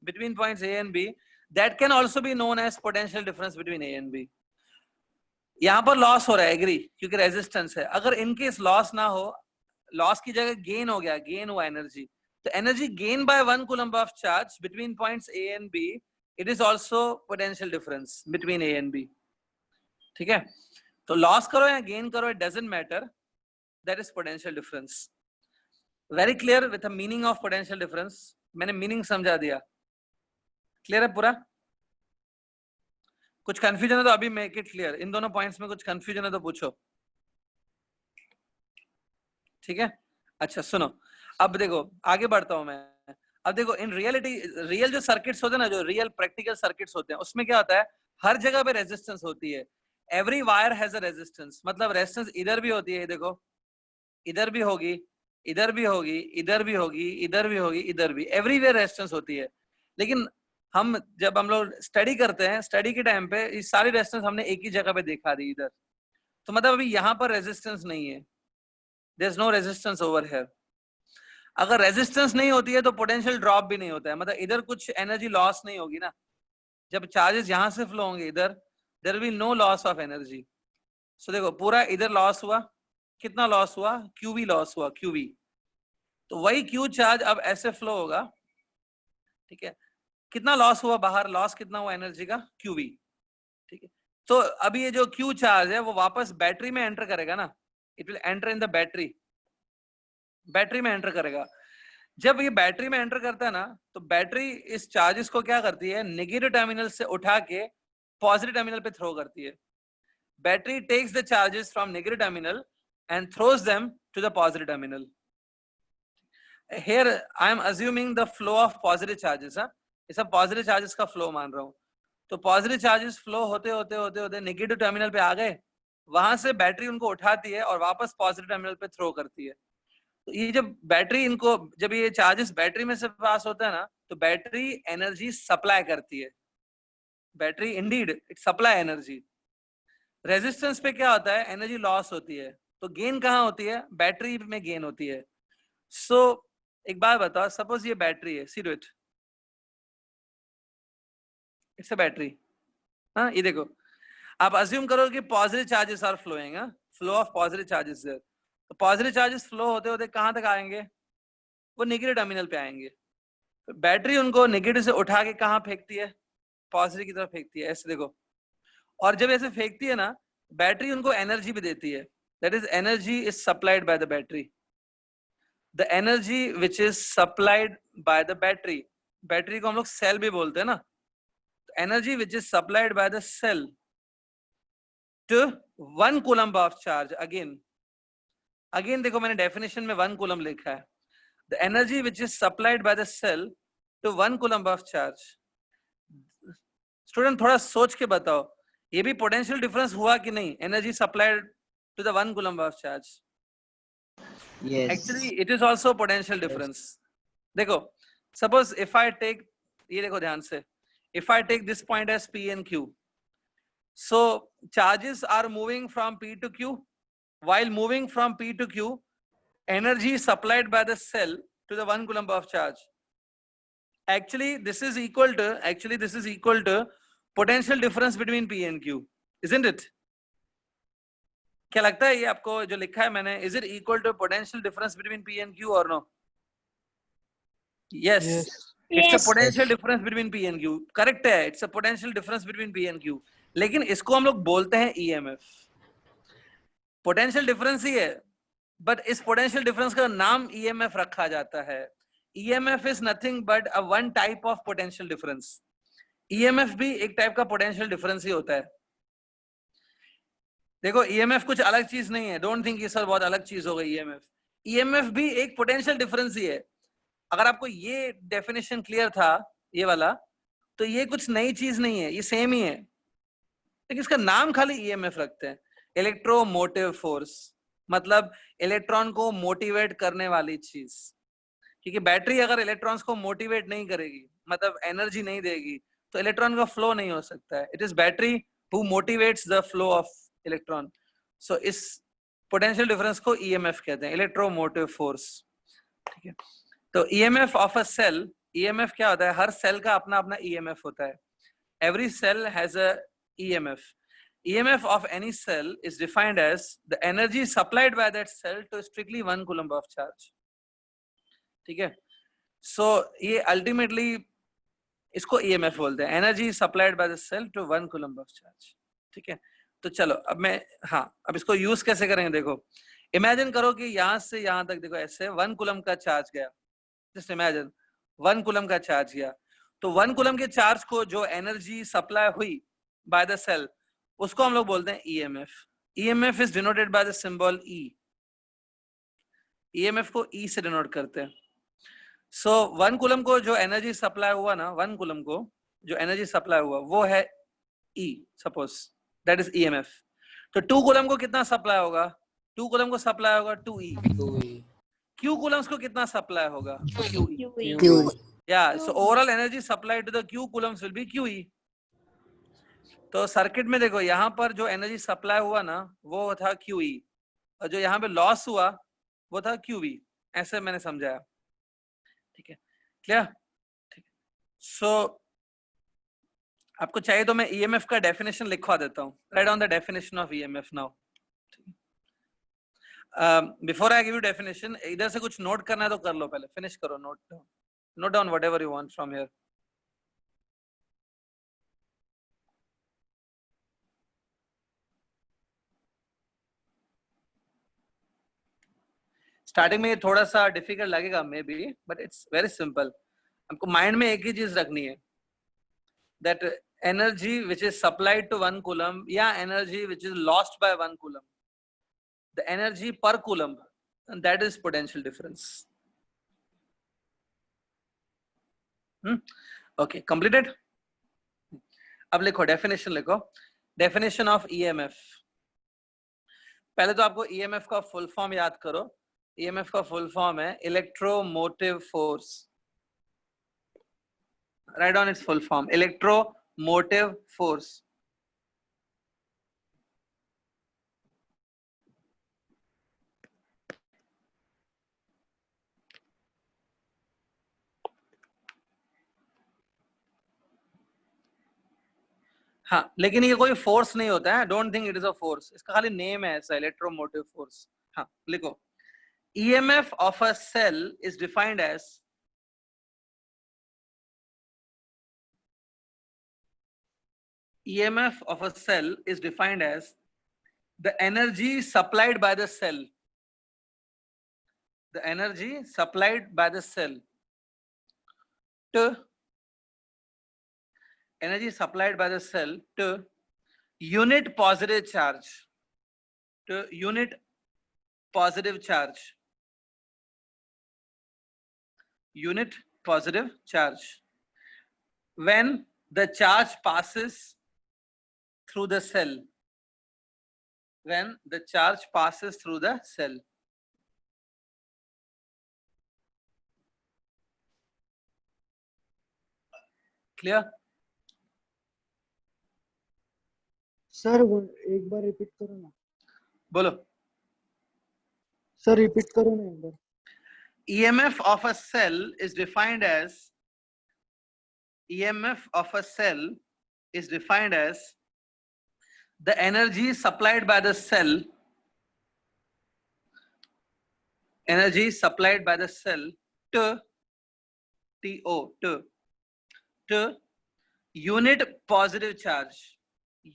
between points A and B, that can also be known as potential difference between A and B. यहाँ पर लॉस हो रहा है, एग्री, क्योंकि रेजिस्टेंस है. अगर इनकेस लॉस ना हो, लॉस की जगह गेन हो गया, गेन हुआ एनर्जी, तो energy gain by 1 coulomb of charge between points A and B, it is also potential difference between A and B. ठीक है, तो लॉस करो या गेन करो, it doesn't matter, that is potential difference. Very clear with the meaning of potential difference. मैंने मीनिंग समझा दिया, क्लियर है पूरा? कुछ कंफ्यूजन है तो अभी मेक इट क्लियर. इन दोनों पॉइंट्स में कुछ कंफ्यूजन है तो पूछो, ठीक है? अच्छा सुनो, अब देखो आगे बढ़ता हूं मैं. अब देखो इन रियलिटी, रियल जो सर्किट्स होते हैं ना, जो रियल प्रैक्टिकल सर्किट्स होते हैं, उसमें क्या होता है, हर जगह पे रेजिस्टेंस होती है. Every wire has a resistance, मतलब रेजिस्टेंस इधर भी होती है, देखो इधर भी होगी, इधर भी होगी, इधर भी होगी, इधर भी होगी, इधर भी, एवरीवेयर रेजिस्टेंस होती है. लेकिन जब हम लोग स्टडी करते हैं, स्टडी के टाइम पे ये सारी रेजिस्टेंस हमने एक ही जगह पे देखा दी इधर, तो मतलब अभी यहाँ पर रेजिस्टेंस नहीं है, there is no resistance over here. अगर रेजिस्टेंस नहीं होती है तो पोटेंशियल ड्रॉप भी नहीं होता है, मतलब इधर कुछ एनर्जी लॉस नहीं होगी ना. जब चार्जेस यहां से फ्लो होंगे इधर, there will no loss of energy. So देखो पूरा इधर लॉस हुआ, कितना लॉस हुआ, क्यूवी लॉस हुआ, क्यूवी. तो वही क्यू चार्ज अब ऐसे फ्लो होगा, ठीक है? कितना लॉस हुआ बाहर, लॉस कितना हुआ एनर्जी का, क्यूवी, ठीक है? तो अभी ये जो क्यू चार्ज है वो वापस बैटरी में एंटर करेगा ना, it will enter in the battery, battery में एंटर करेगा. जब ये बैटरी में एंटर करता है ना, तो बैटरी इस चार्जेस को क्या करती है, नेगेटिव टर्मिनल से उठा के पॉजिटिव टर्मिनल पे थ्रो करती है. Battery takes the charges from negative terminal and throws them to the positive terminal. Here I am assuming the flow of positive charges. ये सब पॉजिटिव चार्जेस का फ्लो मान रहा हूं. तो पॉजिटिव चार्जेस फ्लो होते होते होते होते नेगेटिव टर्मिनल पे आ गए, वहां से बैटरी उनको उठाती है और वापस पॉजिटिव टर्मिनल पे थ्रो करती है. तो ये जब बैटरी इनको, जब ये चार्जेस बैटरी में से पास होता है ना, तो बैटरी एनर्जी सप्लाई करती है. Battery Indeed it supply energy. Resistance पे क्या होता है, एनर्जी लॉस होती है. तो गेन कहाँ होती है, बैटरी में गेन होती है. सो एक बात बताओ, सपोज ये बैटरी है, see do it, it's a battery. हाँ ये देखो, आप अज्यूम करो कि positive charges are flowing, flow of positive charges there. तो पॉजिटिव चार्जेस फ्लो होते होते कहां तक आएंगे, वो नेगेटिव टर्मिनल पे आएंगे. तो बैटरी उनको नेगेटिव से उठा के कहां फेंकती है, पॉजिटिव की तरफ फेंकती है, ऐसे देखो. और जब ऐसे फेंकती है ना, बैटरी उनको एनर्जी भी देती है. That is energy is supplied by the battery. The energy which is supplied by the battery, battery को हम लोग सेल भी बोलते हैं ना. Energy which is supplied by the cell to 1 coulomb of charge. Again देखो मैंने डेफिनेशन में 1 कूलम्ब लिखा है. The energy which is supplied by the cell to 1 coulomb of charge. Student थोड़ा सोच के बताओ, ये भी पोटेंशियल डिफरेंस हुआ कि नहीं, energy supplied to the 1 coulomb of charge. Actually it is also potential difference. देखो सपोज इफ आई टेक, ये देखो ध्यान से, if I take this point as P and Q, so charges are moving from P to Q. While moving from P to Q, energy is supplied by the cell to the 1 coulomb of charge. Actually this is equal to potential difference between P and Q, isn't it? क्या लगता है ये आपको जो लिखा है मैंने, is it equal to potential difference between P and Q or no? Yes. It's a potential difference between P and Q. Correct है, it's a potential difference between P and Q. लेकिन इसको हम लोग बोलते हैं ईएमएफ। पोटेंशियल डिफरेंस ही है, बट इस पोटेंशियल डिफरेंस का नाम ईएमएफ रखा जाता है। EMF is nothing but a one type of potential difference. EMF भी एक टाइप का पोटेंशियल डिफरेंस ही होता है। देखो ईएमएफ कुछ अलग चीज नहीं है, डोंट थिंक ये सर बहुत अलग चीज हो गई ईएमएफ। ईएमएफ भी एक पोटेंशियल डिफरेंस ही है। अगर आपको ये डेफिनेशन क्लियर था ये वाला, तो ये कुछ नई चीज नहीं है, ये सेम ही है, लेकिन इसका नाम खाली ईएमएफ रखते हैं। इलेक्ट्रोमोटिव फोर्स मतलब इलेक्ट्रॉन को मोटिवेट करने वाली चीज, क्योंकि बैटरी अगर इलेक्ट्रॉन्स को मोटिवेट नहीं करेगी, मतलब एनर्जी नहीं देगी, तो इलेक्ट्रॉन का फ्लो नहीं हो सकता है। It is battery who motivates the flow of electron. So इस पोटेंशियल डिफरेंस को ईएमएफ कहते हैं, इलेक्ट्रोमोटिव फोर्स। ठीक है, तो EMF of a cell, EMF क्या होता है? हर सेल का अपना अपना ईएमएफ होता है। Every cell has a EMF. EMF of any cell is defined as the energy supplied by that cell to strictly 1 coulomb of charge. ठीक है, so ये ultimately इसको EMF बोलते हैं, energy supplied by the cell to 1 coulomb of charge. ठीक है, तो चलो अब मैं अब इसको यूज कैसे करेंगे। देखो इमेजिन करो कि यहां से यहां तक देखो ऐसे 1 कूलम का चार्ज गया। जस्ट इमेजिन 1 कूलम का चार्ज गया, तो 1 कूलम के चार्ज को जो एनर्जी सप्लाई हुई बाय द सेल, उसको हम लोग बोलते हैं EMF. EMF is denoted by the symbol E. EMF को ई से डिनोट करते हैं। सो 1 कूलम को जो एनर्जी सप्लाई हुआ ना, 1 कूलम को जो एनर्जी सप्लाई हुआ वो है ई, सपोज दैट इज ईएमएफ। तो 2 कूलम को कितना सप्लाई होगा? 2 कूलम को सप्लाई होगा 2E। क्यू कूलम्स को कितना सप्लाई होगा? QE। या so overall energy supply to the Q coulombs will be QE। तो सर्किट में देखो यहाँ पर जो एनर्जी सप्लाई हुआ ना वो था QE, और जो यहाँ पे लॉस हुआ वो था QV। ऐसे मैंने समझाया। ठीक है, क्लियर? ठीक है, सो आपको चाहिए तो मैं EMF का डेफिनेशन लिखवा देता हूँ। Right on the definition of EMF now. Before I give you definition, इधर से कुछ नोट करना है तो कर लो, पहले फिनिश करो, note down whatever you want from here. Starting में ये थोड़ा सा डिफिकल्ट लगेगा maybe, but it's very simple. हमको माइंड में एक ही चीज रखनी है, that energy which is supplied to 1 coulomb या energy which is lost by 1 coulomb, the energy per coulomb, that is potential difference. Okay, completed. अब लिखो डेफिनेशन, लिखो डेफिनेशन ऑफ ईएमएफ। पहले तो आपको ईएमएफ का फुल फॉर्म याद करो। EMF का फुल फॉर्म है electromotive force. Right on it's full form, electromotive force. हाँ, लेकिन ये कोई फोर्स नहीं होता है, don't think it is a force, इसका खाली नेम है ऐसा, इलेक्ट्रोमोटिव फोर्स। हाँ लिखो, EMF of a cell is defined as EMF of a cell is defined as the energy supplied by the cell. The energy supplied by the cell to energy supplied by the cell to unit positive charge, to unit positive charge, unit positive charge, when the charge passes through the cell, when the charge passes through the cell. Clear? Sir एक बार रिपीट करो ना। बोलो। सर रिपीट करो ना एक बार। EMF of a cell is defined as EMF of a cell is defined as the energy supplied by the cell, energy supplied by the cell to to unit positive charge,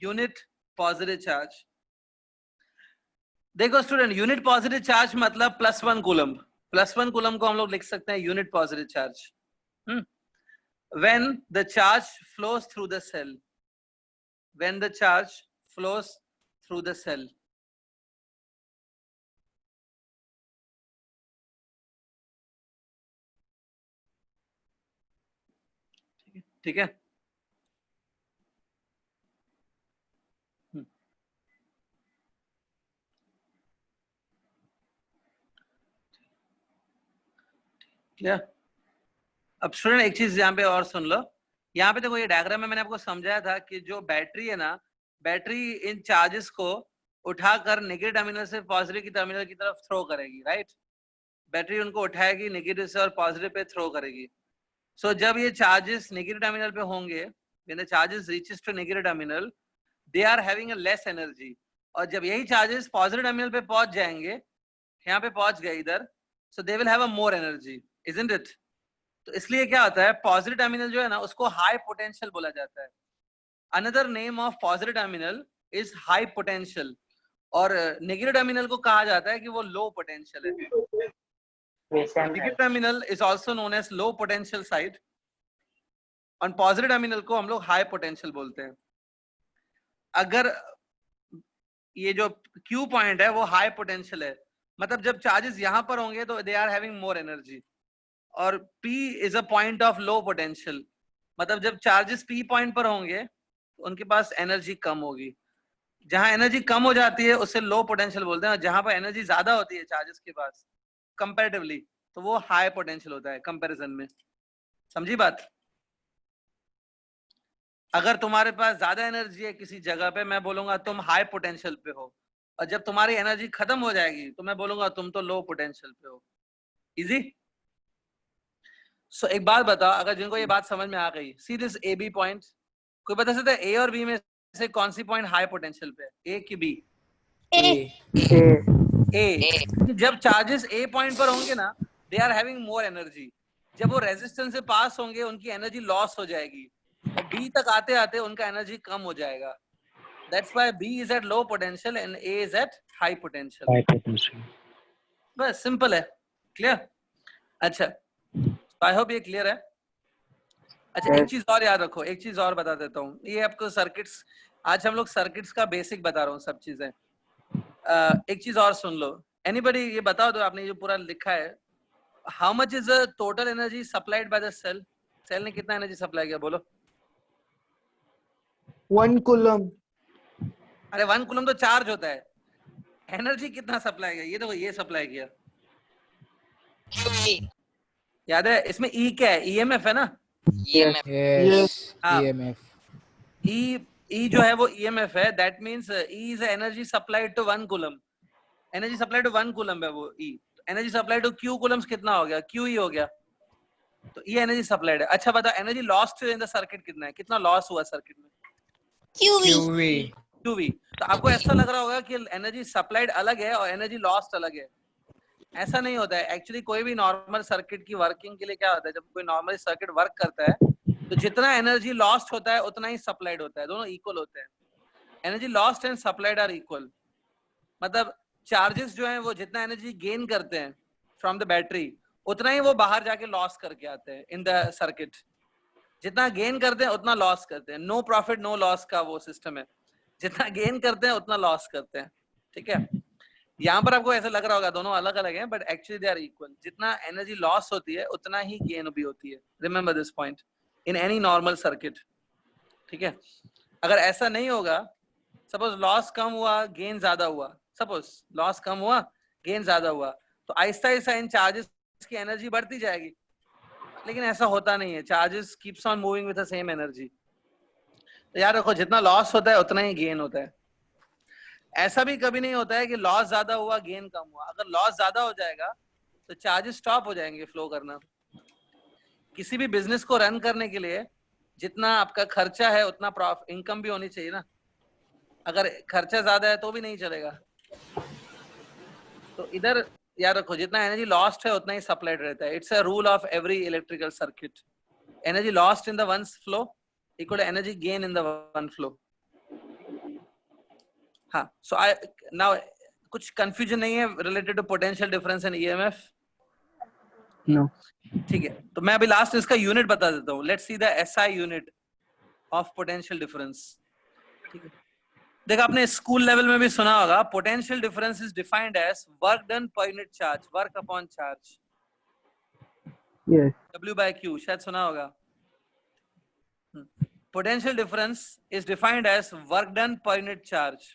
unit positive charge. देखो स्टूडेंट, यूनिट पॉजिटिव चार्ज मतलब +1 कूलम। +1 कूलम को हम लोग लिख सकते हैं unit positive charge. When the charge flows through the cell, when the charge flows through the cell, ठीक है। क्लियर? अब स्टूडेंट एक चीज यहाँ पे और सुन लो। यहाँ पे देखो ये डायग्राम में मैंने आपको समझाया था कि जो बैटरी है ना, बैटरी इन चार्जेस को उठाकर नेगेटिव टर्मिनल से पॉजिटिव की टर्मिनल की तरफ थ्रो करेगी, राइट? बैटरी उनको उठाएगी, नेगेटिव से और पॉजिटिव पे थ्रो करेगी। सो जब ये चार्जेस नेगेटिव टर्मिनल पे होंगे, when the charges reaches to negative terminal, they are having a less energy। और जब यही चार्जेस पॉजिटिव टर्मिनल पे पहुंच जाएंगे, यहाँ पे पहुंच गए इधर, so they will have a more energy, isn't it? तो इसलिए क्या होता है, पॉजिटिव टर्मिनल जो है ना उसको हाई पोटेंशियल बोला जाता है। Another name of positive terminal is high potential, और नेगेटिव टर्मिनल को कहा जाता है कि वो लो पोटेंशियल है। Negative terminal is also known as low potential side, और पॉजिटिव टर्मिनल को हम लोग हाई पोटेंशियल बोलते हैं। अगर ये जो Q पॉइंट है वो हाई पोटेंशियल है, मतलब जब चार्जेस यहाँ पर होंगे तो they are having more energy, और P is a point of low potential, मतलब जब चार्जेस P पॉइंट पर होंगे तो उनके पास एनर्जी कम होगी। जहां एनर्जी कम हो जाती है उसे लो पोटेंशियल बोलते हैं, और जहां पर एनर्जी ज्यादा होती है चार्जेस के पास कंपैरेटिवली तो वो हाई पोटेंशियल होता है कंपैरिजन में। समझी बात? अगर तुम्हारे पास ज्यादा एनर्जी है किसी जगह पे, मैं बोलूंगा तुम हाई पोटेंशियल पे हो, और जब तुम्हारी एनर्जी खत्म हो जाएगी तो मैं बोलूंगा तुम तो लो पोटेंशियल पे हो। इजी? सो एक बात बताओ, अगर जिनको ये बात समझ में आ गई, see this A B point, कोई बता सकता है ए और बी में से कौन सी पॉइंट हाई पोटेंशियल पे है, ए की बी? ए। जब चार्जेस ए पॉइंट पर होंगे ना, they are having more energy. जब वो रेजिस्टेंस से पास होंगे उनकी एनर्जी लॉस हो जाएगी, और बी तक आते आते उनका एनर्जी कम हो जाएगा। That's why B is at low potential and A is at high potential. बस सिंपल है। क्लियर? अच्छा, आई होप ये क्लियर है। अच्छा, एक चीज और याद रखो, एक चीज और बता देता हूँ, ये आपको सर्किट्स, आज हम लोग सर्किट्स का बेसिक बता रहा हूँ सब चीजें। एक चीज और सुन लो, एनीबॉडी ये बताओ तो, आपने जो पूरा लिखा है, how much is the total energy supplied by the cell? Cell ने कितना एनर्जी सप्लाई किया, बोलो? 1 कूलम। अरे 1 कूलम तो चार्ज होता है, एनर्जी कितना सप्लाई किया? ये देखो ये सप्लाई किया, याद है? इसमें ई क्या है? ईएमएफ है ना? Yes. हाँ। EMF. ई जो है वो ईएमएफ है, that means E is energy supplied to 1 coulomb. Energy supplied to 1 coulomb है वो E. Energy supplied to Q coulombs कितना हो गया? क्यू ई हो गया, तो ये एनर्जी सप्लाइड है। अच्छा बता, energy lost in the circuit कितना है? कितना लॉस हुआ सर्किट में? QV. क्यूवी। तो आपको ऐसा लग रहा होगा कि एनर्जी सप्लाइड अलग है और एनर्जी लॉस्ट अलग है। ऐसा नहीं होता है एक्चुअली। कोई भी नॉर्मल सर्किट की वर्किंग के लिए क्या होता है, जब कोई नॉर्मल सर्किट वर्क करता है तो जितना एनर्जी लॉस्ट होता है उतना ही सप्लाइड होता है, दोनों इक्वल होते हैं। Energy lost and supplied are equal, मतलब चार्जेस जो हैं वो जितना एनर्जी गेन करते हैं फ्रॉम द बैटरी उतना ही वो बाहर जाके लॉस करके आते हैं इन द सर्किट। जितना गेन करते हैं उतना लॉस करते हैं, नो प्रॉफिट नो लॉस का वो सिस्टम है, जितना गेन करते हैं उतना लॉस करते हैं। ठीक है, यहाँ पर आपको ऐसा लग रहा होगा दोनों अलग अलग हैं, but actually they are equal. जितना एनर्जी लॉस होती है उतना ही गेन भी होती है, remember this point in any normal circuit. ठीक है, अगर ऐसा नहीं होगा, सपोज लॉस कम हुआ गेन ज्यादा हुआ, सपोज लॉस कम हुआ गेन ज्यादा हुआ, तो आहिस्ता आहिस्ता इन चार्जेस की एनर्जी बढ़ती जाएगी, लेकिन ऐसा होता नहीं है। Charges keeps on moving with the same energy. तो याद रखो, जितना लॉस होता है उतना ही गेन होता है। ऐसा भी कभी नहीं होता है कि लॉस ज्यादा हुआ गेन कम हुआ। अगर लॉस ज्यादा हो जाएगा तो चार्जेस स्टॉप हो जाएंगे फ्लो करना। किसी भी बिजनेस को रन करने के लिए जितना आपका खर्चा है उतना इनकम भी होनी चाहिए ना। अगर खर्चा ज्यादा है तो भी नहीं चलेगा। तो इधर याद रखो, जितना एनर्जी लॉस्ट है उतना ही सप्लाइड रहता है। It's a rule of every electrical circuit. Energy lost in the one flow equal to energy gain in the one flow. हाँ, so I now कुछ कंफ्यूजन नहीं है related to potential difference in EMF? No. ठीक है, तो मैं अभी लास्ट इसका यूनिट बता देता हूँ. Let's see the SI unit of potential difference. ठीक है, देखो आपने स्कूल लेवल में भी सुना होगा, potential difference is defined as work done per unit charge, work upon charge, yes. W by Q, शायद सुना होगा. Potential difference is defined as work done per unit charge.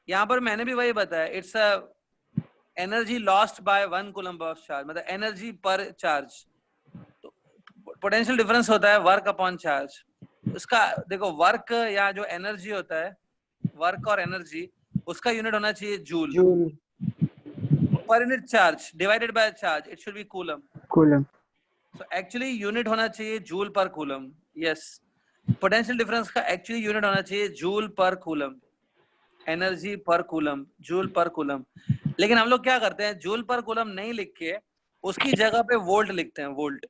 यहाँ पर मैंने भी वही बताया, it's a energy lost by 1 coulomb of charge, मतलब एनर्जी पर चार्ज. तो पोटेंशियल डिफरेंस होता है वर्क अपॉन चार्ज. उसका देखो वर्क या जो एनर्जी होता है, वर्क और एनर्जी, उसका यूनिट होना चाहिए जूल. जूल. पर unit charge divided by charge, it should be coulomb. Coulomb. So actually unit होना चाहिए joule per coulomb. Yes, potential difference का एक्चुअली यूनिट होना चाहिए joule per coulomb, energy per coulomb, joule per coulomb. लेकिन हम लोग क्या करते हैं, जूल पर कूलम नहीं लिख के उसकी जगह पे वोल्ट लिखते हैं, volt.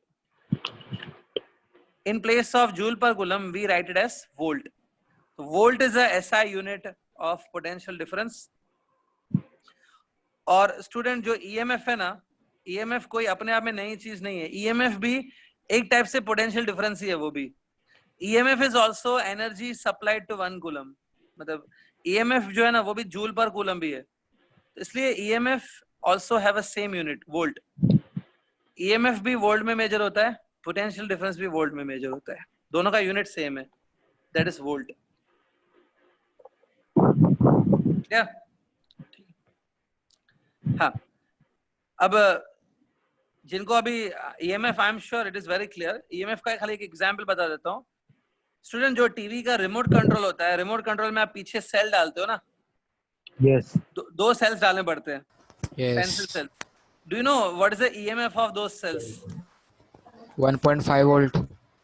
In place of joule per coulomb we write it as volt. Volt is a SI unit of potential difference. और स्टूडेंट जो ईएमएफ है ना, ईएमएफ कोई अपने आप में नई चीज नहीं है. ईएमएफ भी एक टाइप से पोटेंशियल डिफरेंस ही है वो भी. EMF is also energy supplied to 1 coulomb, मतलब ईएमएफ जो है ना वो भी जूल पर कूलम भी है. इसलिए EMF also have a same unit, volt. EMF भी वोल्ट में मेजर होता है, पोटेंशियल डिफरेंस भी वोल्ट में मेजर होता है, दोनों का यूनिट सेम है, दैट इज वोल्ट. क्या? हाँ, अब जिनको अभी EMF, I am sure it is very clear. EMF का खाली एक एग्जांपल बता देता हूँ. स्टूडेंट जो टीवी का रिमोट कंट्रोल होता है, रिमोट कंट्रोल में आप पीछे सेल डालते हो ना, यस। दो सेल्स डालने पड़ते हैं, pencil Yes. Cell. Do you know what is the EMF of those cells? 1.5 volt.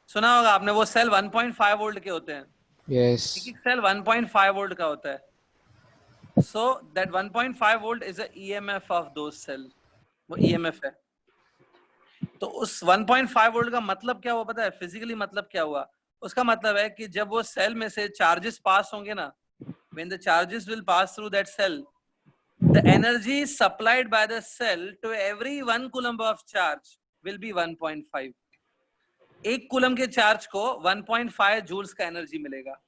सुना होगा आपने, वो सेल 1.5 वोल्ट के होते हैं. Yes. एक सेल 1.5 वोल्ट का होता है. So that 1.5 volt is the EMF of those cell. वो EMF है. तो उस 1.5 वोल्ट का मतलब क्या हुआ पता है? फिजिकली मतलब क्या हुआ? उसका मतलब है कि जब वो सेल में से चार्जेस पास होंगे ना, when the charges will pass through that cell, the energy supplied by the cell to every 1 coulomb of charge will be 1.5. एक कूलम के चार्ज को 1.5 जूल्स का एनर्जी मिलेगा,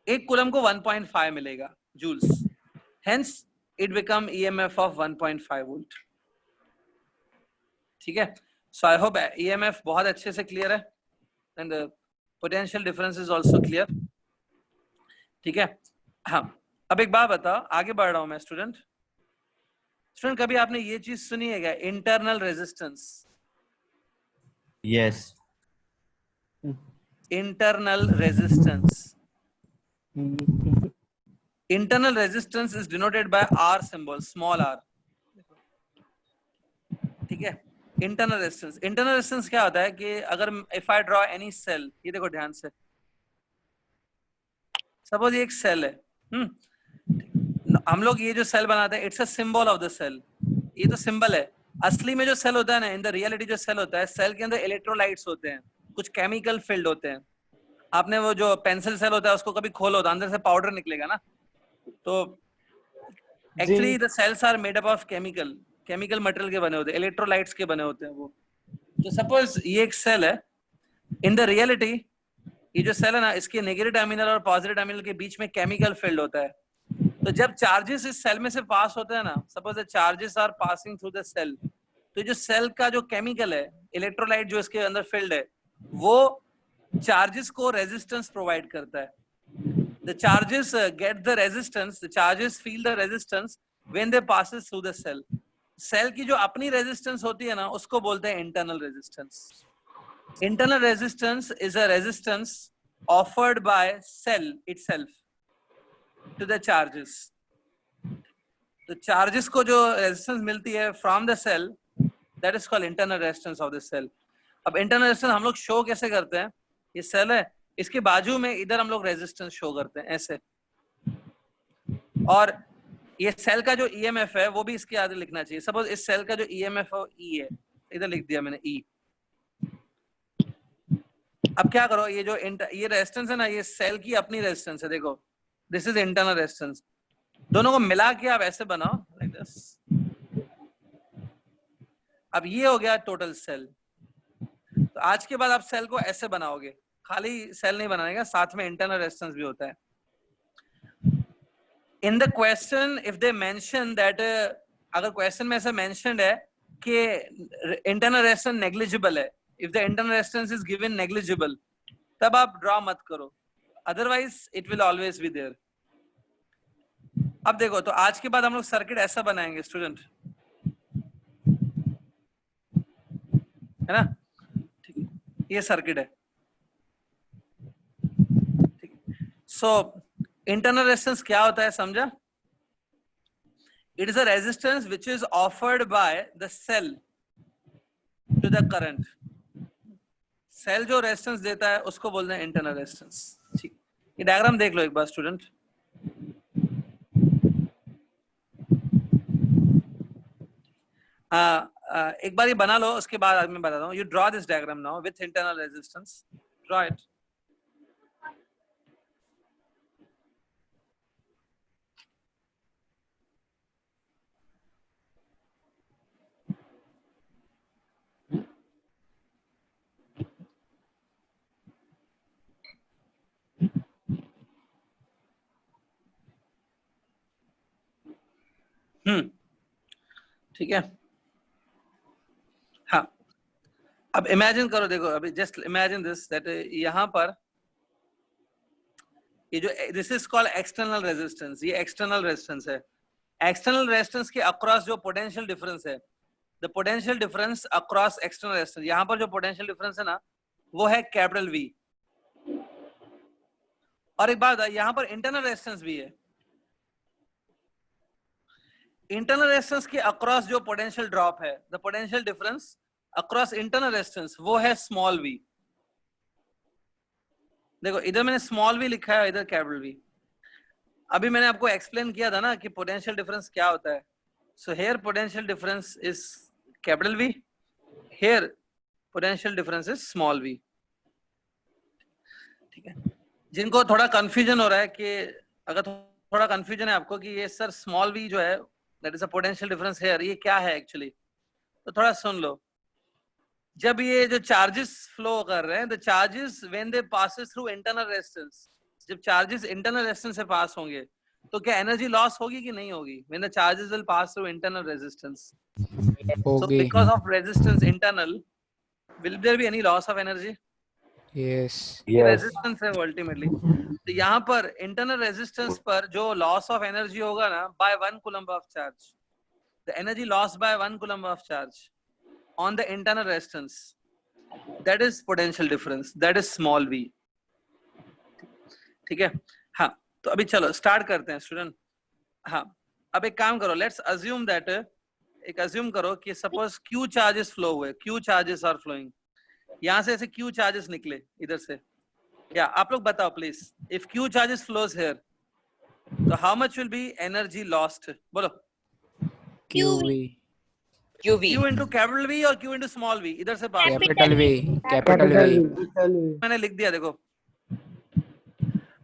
एक कूलम को 1.5 मिलेगा joules. Hence, it become EMF of 1.5 volt. ठीक है? So I hope EMF बहुत अच्छे से clear है, and the potential difference is also clear. ठीक है? हाँ. अब एक बात बताओ, आगे बढ़ रहा हूँ मैं स्टूडेंट. स्टूडेंट कभी आपने ये चीज सुनी है क्या, internal resistance? Yes. Internal resistance. Internal resistance is denoted by R symbol, small r. ठीक है? Internal resistance. Internal resistance क्या होता है कि अगर if I draw any cell, ये देखो ध्यान से, suppose ये एक सेल है. हम लोग ये जो सेल बनाते हैं, it's a symbol of the cell. ये तो सिंबल है. असली में जो सेल होता है ना, in the reality जो सेल होता है, सेल के अंदर इलेक्ट्रोलाइट्स होते हैं, कुछ केमिकल फील्ड होते हैं. आपने वो जो पेंसिल सेल होता है उसको कभी खोलो तो अंदर से पाउडर निकलेगा ना. तो actually the cells are made up of chemical material के बने होते हैं, इलेक्ट्रोलाइट्स के बने होते हैं वो. तो सपोज ये एक सेल है, इन द रियलिटी ये जो सेल है ना, इसके नेगेटिव टर्मिनल और पॉजिटिव टर्मिनल के बीच में केमिकल फील्ड होता है. तो जब चार्जेस इस सेल में से पास होते हैं ना, suppose the charges are passing through the cell, तो जो सेल का जो केमिकल है, इलेक्ट्रोलाइट जो इसके अंदर फील्ड है, वो चार्जेस को रेजिस्टेंस प्रोवाइड करता है. The charges get the resistance, the charges feel the resistance when they passes through the cell. Cell की जो अपनी रेजिस्टेंस होती है ना, उसको बोलते हैं internal resistance. Internal resistance is a resistance offered by cell itself to the charges. तो चार्जेस को जो रेजिस्टेंस मिलती है from the cell, that is called internal resistance of the cell. अब इंटरनल रेजिस्टेंस हम लोग शो कैसे करते हैं? ये सेल है, इसके बाजू में इधर हम लोग रेजिस्टेंस शो करते हैं ऐसे. और ये सेल का जो ईएमएफ है वो भी इसके आगे लिखना चाहिए. सपोज इस सेल का जो ईएमएफ है ई है, इधर लिख दिया मैंने ई. अब क्या करो, ये जो ये रेजिस्टेंस है ना, ये सेल की अपनी रेजिस्टेंस है. देखो, दिस इज इंटरनल रेजिस्टेंस. दोनों को मिला के आप ऐसे बनाओ लाइक दिस। अब ये हो गया टोटल सेल। तो आज के बाद आप सेल को ऐसे बनाओगे, खाली सेल नहीं बनाएगा, साथ में इंटरनल रेजिस्टेंस भी होता है। In the question if they mention that, अगर क्वेश्चन में ऐसा मेंशन्ड है कि इंटरनल रेजिस्टेंस नेग्लिजिबल है, if the internal resistance is given negligible, तब आप ड्रॉ मत करो, otherwise it will always be there. अब देखो, तो आज के बाद हम लोग सर्किट ऐसा बनाएंगे स्टूडेंट, है ना? ठीक है, ये सर्किट है। सो इंटरनल रेजिस्टेंस क्या होता है समझा? It is a resistance which is offered by the cell to the current. Cell जो रेजिस्टेंस देता है उसको बोलते हैं इंटरनल रेजिस्टेंस। ठीक, ये डायग्राम देख लो एक बार स्टूडेंट। एक बार ये बना लो, उसके बाद मैं बताता हूँ। You draw this diagram now with internal resistance, draw it. ठीक है, हाँ। अब इमेजिन करो, देखो अभी जस्ट इमेजिन दिस दैट यहाँ पर ये जो this is called external resistance, ये एक्सटर्नल रेजिस्टेंस है। एक्सटर्नल रेजिस्टेंस के अक्रॉस जो पोटेंशियल डिफरेंस है, the potential difference across external resistance, यहाँ पर जो पोटेंशियल डिफरेंस है ना, वो है कैपिटल वी। और एक बात, यहाँ पर इंटरनल रेजिस्टेंस भी है। इंटरनल रेजिस्टेंस के अक्रॉस जो पोटेंशियल ड्रॉप है, the potential difference across internal resistance, वो है स्मॉल वी। देखो इधर मैंने स्मॉल वी लिखा है, इधर कैपिटल वी। अभी मैंने आपको एक्सप्लेन किया था ना कि पोटेंशियल डिफरेंस क्या होता है। So here potential difference is capital V, here potential difference is small V. ठीक है, जिनको थोड़ा कंफ्यूजन हो रहा है कि अगर थोड़ा कंफ्यूजन है आपको कि ये सर स्मॉल वी जो है that is a potential difference here, ये क्या है एक्चुअली, तो थोड़ा सुन लो। जब ये जो चार्जेस फ्लो कर रहे हैं, the charges when they passes through internal resistance, जब चार्जेस इंटरनल रेजिस्टेंस से पास होंगे तो क्या एनर्जी लॉस होगी कि नहीं होगी? When the charges will pass through internal resistance, so होगी। Because of resistance internal, will there be any loss of energy? Yes. Resistance है अल्टीमेटली। तो यहाँ पर इंटरनल रेजिस्टेंस पर जो लॉस ऑफ एनर्जी होगा ना, by 1 coulomb of charge, the energy loss by 1 coulomb of charge on the internal resistance, that is potential difference, that is small v। ठीक है, हाँ। तो अभी चलो स्टार्ट करते हैं स्टूडेंट। हाँ, अब एक काम करो, लेट्स अज्यूम दैट, एक अज्यूम करो कि सपोज q चार्जेस फ्लो हुए, q चार्जेस आर फ्लोइंग, यहाँ से ऐसे q चार्जेस निकले इधर से। या आप लोग बताओ please, if q charges flows here, तो how much will be energy lost? बोलो। QV. QV. q into capital V और q into small v, इधर से पास। Capital V. Capital V. मैंने लिख दिया, देखो।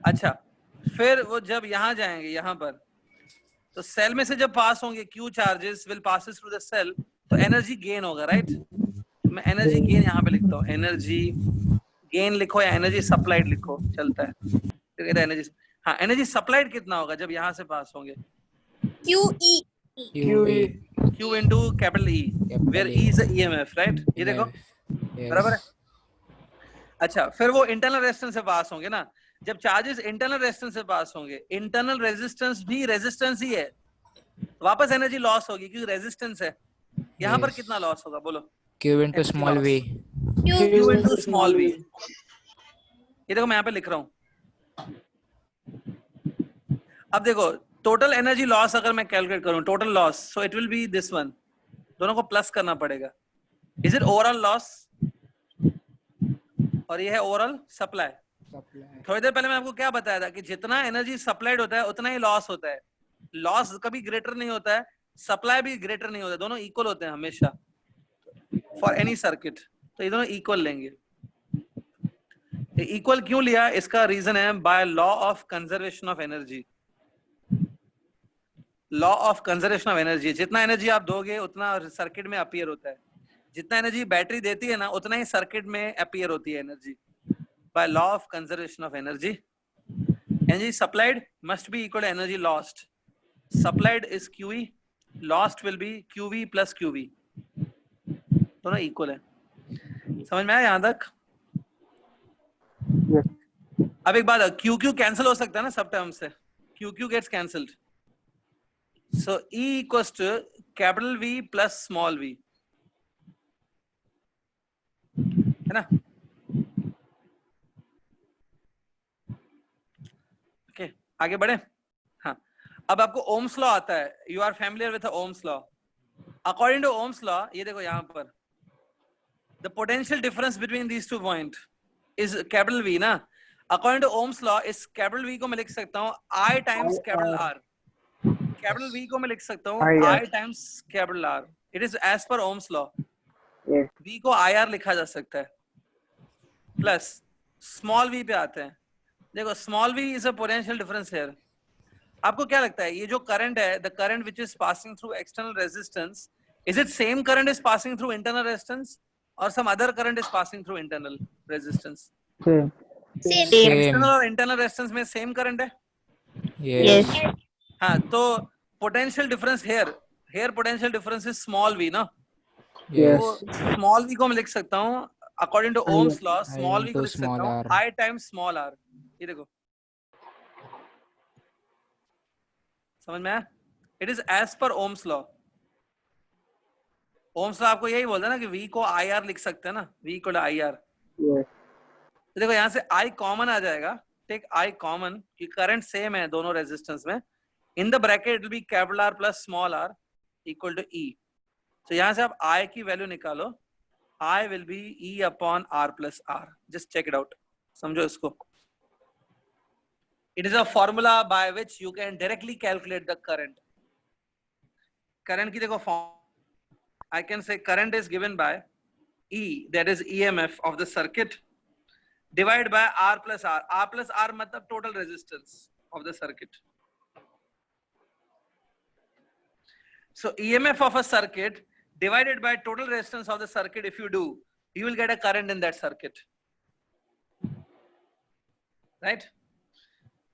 अच्छा, फिर वो जब यहाँ जाएंगे, यहाँ पर, तो सेल में से जब पास होंगे q charges will passes through the cell, तो एनर्जी गेन होगा, राइट? मैं एनर्जी गेन यहाँ पे लिखता हूँ, एनर्जी गेन लिखो या एनर्जी सप्लाइड लिखो, चलता है। एनर्जी, हाँ, एनर्जी सप्लाइड कितना होगा जब यहाँ से पास होंगे? QE. QE. q into capital E, where E is the EMF, right? ये देखो, बराबर है। अच्छा, फिर वो इंटरनल रेजिस्टेंस से पास होंगे ना, जब चार्जेस इंटरनल रेजिस्टेंस से पास होंगे, इंटरनल रेजिस्टेंस भी रेजिस्टेंस ही है, वापस एनर्जी लॉस होगी क्योंकि रेजिस्टेंस है। यहाँ पर कितना लॉस होगा बोलो? Q into small v. Q into small v। ये देखो मैं यहाँ पे लिख रहा हूँ। अब देखो टोटल एनर्जी लॉस अगर मैं कैलकुलेट करूँ, total loss, so it will B this one, दोनों को प्लस करना पड़ेगा। Is it overall loss? और ये है ओवरऑल सप्लाई। थोड़ी देर पहले मैं आपको क्या बताया था कि जितना एनर्जी सप्लाइड होता है उतना ही लॉस होता है। लॉस कभी ग्रेटर नहीं होता है, सप्लाई भी ग्रेटर नहीं होता है, दोनों इक्वल होते हैं हमेशा फॉर एनी सर्किट। तो ये दोनों इक्वल लेंगे। इक्वल क्यों लिया, इसका रीजन है bye law of conservation of energy. Law of conservation of energy, जितना एनर्जी आप दोगे उतना सर्किट में अपीयर होता है, जितना एनर्जी बैटरी देती है ना उतना ही सर्किट में अपीयर होती है energy, by law of conservation of energy. Energy supplied must be equal to energy lost, supplied is QE, lost will be QV plus QV, दोनों इक्वल है। समझ में आया यहाँ तक? अब एक बात, QQ कैंसिल हो सकता है ना सब टर्म से, QQ gets cancelled, so E equals to capital V plus small v, है ना? ओके, आगे बढ़े। हाँ, अब आपको ओम्स लॉ आता है, you are familiar with Ohm's law. According to Ohm's law, ये देखो यहाँ पर, the potential difference between these two point is capital V ना। अकॉर्डिंग टू ओम्स लॉ इस कैपिटल V को मैं लिख सकता हूँ I times capital R, capital V को मैं लिख सकता हूँ I times capital R, it is as per Ohm's law. V को IR लिखा जा सकता है, प्लस स्मॉल v पे आते हैं। देखो small v is a potential difference here. आपको क्या लगता है ये जो करंट है, the current which is passing through external resistance, is it same current is passing through internal resistance और some other current is passing through internal resistance? External और इंटरनल रेजिस्टेंस में सेम करंट है। Yes. हाँ, तो potential difference here potential difference is small v ना। Yes. तो स्मॉल v को मैं लिख सकता हूँ according to Ohm's law, small v को into लिख सकता small हूँ r. I times small r। ये देखो समझ में आया? It is as per Ohm's law. Ohm's law आपको यही बोलता है ना कि V को IR लिख सकते हैं ना, V इक्वल टू IR। तो देखो यहाँ से I कॉमन आ जाएगा, टेक I कॉमन, कि करंट सेम है दोनों रेजिस्टेंस में। In the bracket it will be capital R plus small r equal to E। तो यहाँ से आप I की वैल्यू निकालो, I will be E upon R plus R। Just check it out, समझो इसको। It is a formula by which you can directly calculate the current. Current की देखो form, I can say current is given by E, that is EMF of the circuit, divided by R plus R. R plus R मतलब total resistance of the circuit. So EMF of a circuit divided by total resistance of the circuit, if you do, you will get a current in that circuit. Right?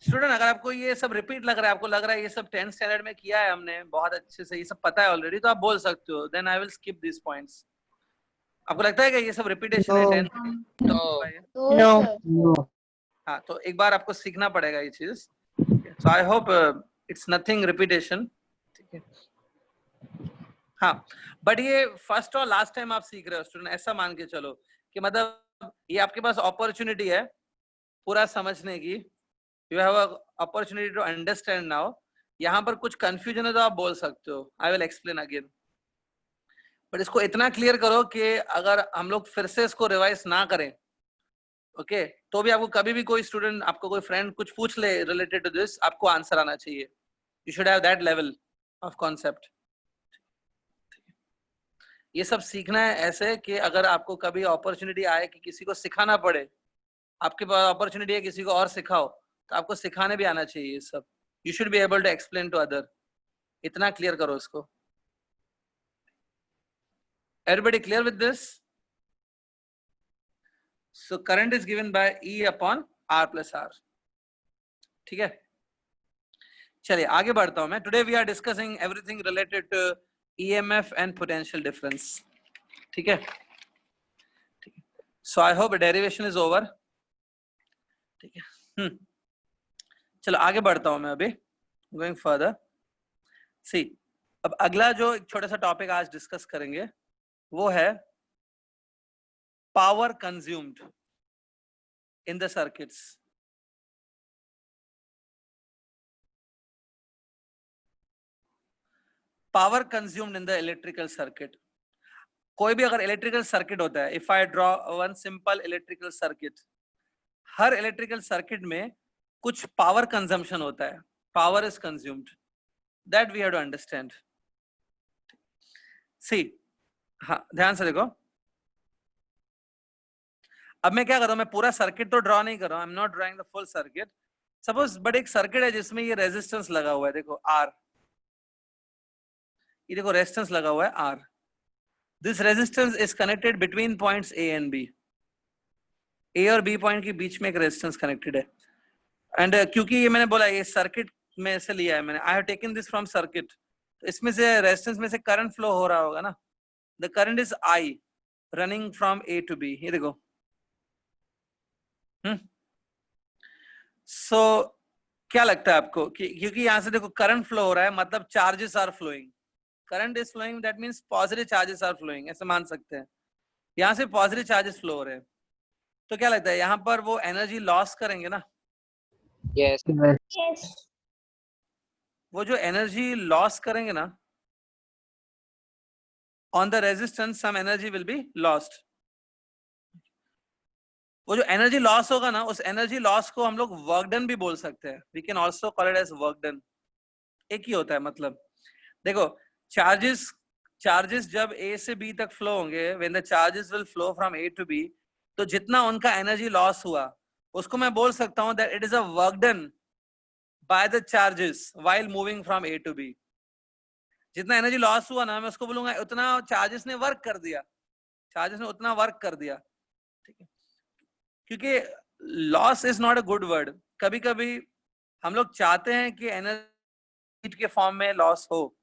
Student, अगर आपको ये सब रिपीट लग रहा है, आपको लग रहा है ये सब 10th स्टैंडर्ड में किया है हमने बहुत अच्छे से, ये सब पता है ऑलरेडी, तो आप बोल सकते हो then I will skip this points. आपको लगता है कि ये सब रिपीटेशन है 10th? No. हाँ, तो एक बार आपको सीखना पड़ेगा ये चीज। So I hope it's nothing repetition, ठीक है? हाँ, बट ये फर्स्ट और लास्ट टाइम आप सीख रहे हो स्टूडेंट, ऐसा मान के चलो कि मतलब ये आपके पास अपॉर्चुनिटी है पूरा समझने की। You have an opportunity to understand now. यहाँ पर कुछ confusion है तो आप बोल सकते हो, I will explain again. But इसको इतना clear करो कि अगर हम लोग फिर से इसको रिवाइज ना करें, ओके, तो भी आपको कभी भी कोई स्टूडेंट, आपको कोई फ्रेंड कुछ पूछ ले रिलेटेड टू दिस, आपको आंसर आना चाहिए। You should have that level of concept. ये सब सीखना है ऐसे कि अगर आपको कभी अपॉर्चुनिटी आए कि किसी को सिखाना पड़े, आपके पास अपॉर्चुनिटी है किसी को और सिखाओ, तो आपको सिखाने भी आना चाहिए ये सब। You should be able to explain to other, इतना क्लियर करो इसको। Everybody clear with this? So current is given by E upon R plus R, ठीक है? चलिए आगे बढ़ता हूं मैं। Today we are discussing everything related to EMF and potential difference, ठीक है? So I hope derivation is over, ठीक है? चलो आगे बढ़ता हूं मैं अभी, गोइंग फर्दर। सी, अब अगला जो एक छोटा सा टॉपिक आज डिस्कस करेंगे वो है power consumed in the circuits. Power consumed in the electrical circuit. कोई भी अगर इलेक्ट्रिकल सर्किट होता है, if I draw one simple electrical circuit, हर इलेक्ट्रिकल सर्किट में कुछ पावर कंजम्पशन होता है, power is consumed, that we have to understand. See, हाँ ध्यान से देखो, अब मैं क्या कर रहा हूं, मैं पूरा सर्किट तो ड्रॉ नहीं कर रहा हूं, I am not drawing the full circuit. Suppose but एक सर्किट है जिसमें ये रेजिस्टेंस लगा हुआ है, देखो R, ये देखो रेजिस्टेंस लगा हुआ है R. This resistance is connected between points A and B. A और B पॉइंट के बीच में एक रेजिस्टेंस कनेक्टेड है. एंड क्योंकि ये मैंने बोला ये सर्किट में से लिया है मैंने, I have taken this from circuit, तो इसमें से रेजिस्टेंस में से करंट फ्लो हो रहा होगा ना. The current is I running from A to B. ये देखो. सो क्या लगता है आपको कि क्योंकि यहाँ से देखो करंट फ्लो हो रहा है मतलब charges are flowing. Current is flowing, that means positive charges are flowing, ऐसे मान सकते हैं. यहाँ से पॉजिटिव चार्जेस फ्लो हो रहे हैं, तो क्या लगता है यहाँ पर वो एनर्जी लॉस करेंगे ना. Yes. Yes. वो जो एनर्जी लॉस करेंगे ना, on the resistance some energy will be lost. वो जो एनर्जी लॉस होगा ना, उस एनर्जी लॉस को हम लोग वर्क डन भी बोल सकते हैं. We can also call it as work done. एक ही होता है मतलब. देखो चार्जेस जब A से B तक फ्लो होंगे, when the charges will flow from A to B, तो जितना उनका एनर्जी लॉस हुआ उसको मैं बोल सकता हूं that it is a work done by the charges while moving from A to B. जितना एनर्जी लॉस हुआ ना, मैं उसको बोलूंगा उतना चार्जेस ने वर्क कर दिया, चार्जेस ने उतना वर्क कर दिया. ठीक है, क्योंकि loss is not a good word. कभी कभी हम लोग चाहते हैं कि एनर्जी के फॉर्म में लॉस हो,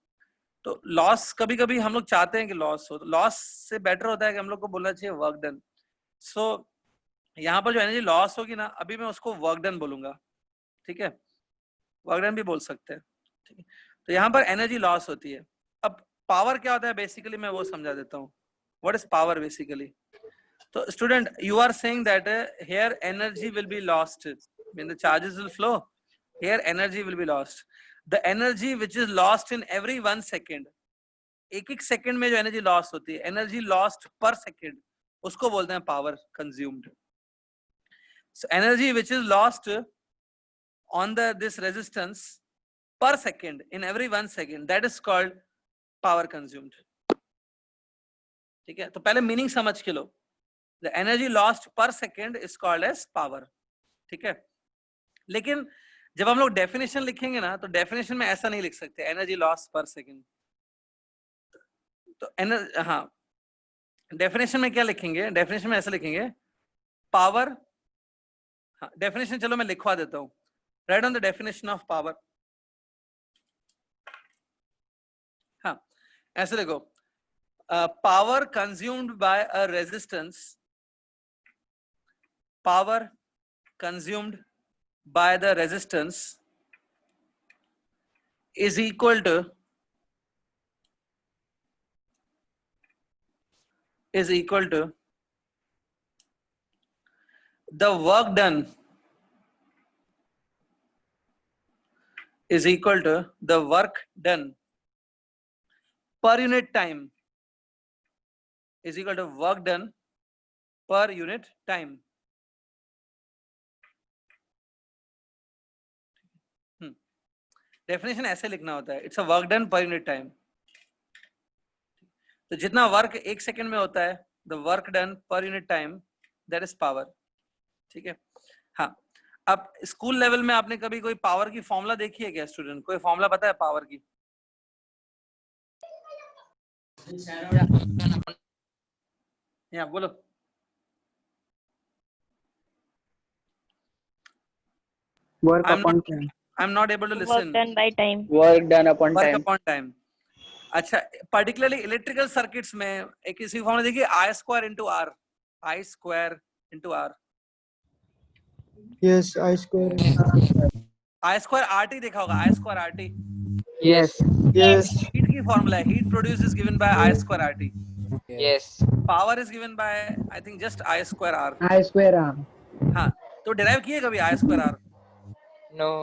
तो लॉस कभी कभी हम लोग चाहते हैं कि लॉस हो, तो लॉस से बेटर होता है कि हम लोग को बोलना चाहिए वर्क डन. सो यहाँ पर जो एनर्जी लॉस होगी ना, अभी मैं उसको वर्क डन बोलूंगा. ठीक है, वर्क डन भी बोल सकते हैं. ठीक है, तो यहाँ पर एनर्जी लॉस होती है. अब पावर क्या होता है बेसिकली मैं वो समझा देता हूँ. What is power basically? तो student you are saying that here energy will be lost when the charges will flow. Here energy will be lost. The energy which is lost in every 1 second, एक सेकंड में जो एनर्जी लॉस होती है, एनर्जी लॉस्ट पर सेकंड, उसको बोलते हैं power consumed. So energy which is lost on this resistance per second in every 1 second, that is called power consumed. ठीक है, तो पहले मीनिंग समझ के लो. the energy lost per second is called as power. ठीक है, लेकिन जब हम लोग डेफिनेशन लिखेंगे ना, तो डेफिनेशन में ऐसा नहीं लिख सकते एनर्जी लॉस पर सेकेंड. तो हाँ, डेफिनेशन में क्या लिखेंगे? डेफिनेशन में ऐसा लिखेंगे पावर. हाँ, डेफिनेशन चलो मैं लिखवा देता हूँ. Right on the definition of power. हाँ, ऐसे लिखो power consumed by a resistance, power consumed by the resistance is equal to the work done is equal to the work done per unit time is equal to work done per unit time. Definition ऐसे लिखना होता है, it's a work done per unit time. तो जितना वर्क 1 सेकंड में होता है, the work done per unit time, that is power. ठीक है, हाँ. अब स्कूल लेवल में आपने कभी कोई पावर की फॉर्मूला देखी है क्या स्टूडेंट? कोई फॉर्मूला पता है पावर की? या बोलो. Work upon time. I'm not able to listen. Work done by time. Work done upon work time. Upon time. अच्छा, पर्टिकुलरली इलेक्ट्रिकल सर्किट्स में एक किसी फॉर्मूला देखिए, I square into R. I square into R. Yes, I square. I square RT देखा होगा, I square RT. Yes. Yes. Heat की फॉर्मूला है, heat produce is given bye I square RT. Yes. Power is given bye I think just I square R. I square R. हाँ, तो डिराइव किए कभी I square R? No.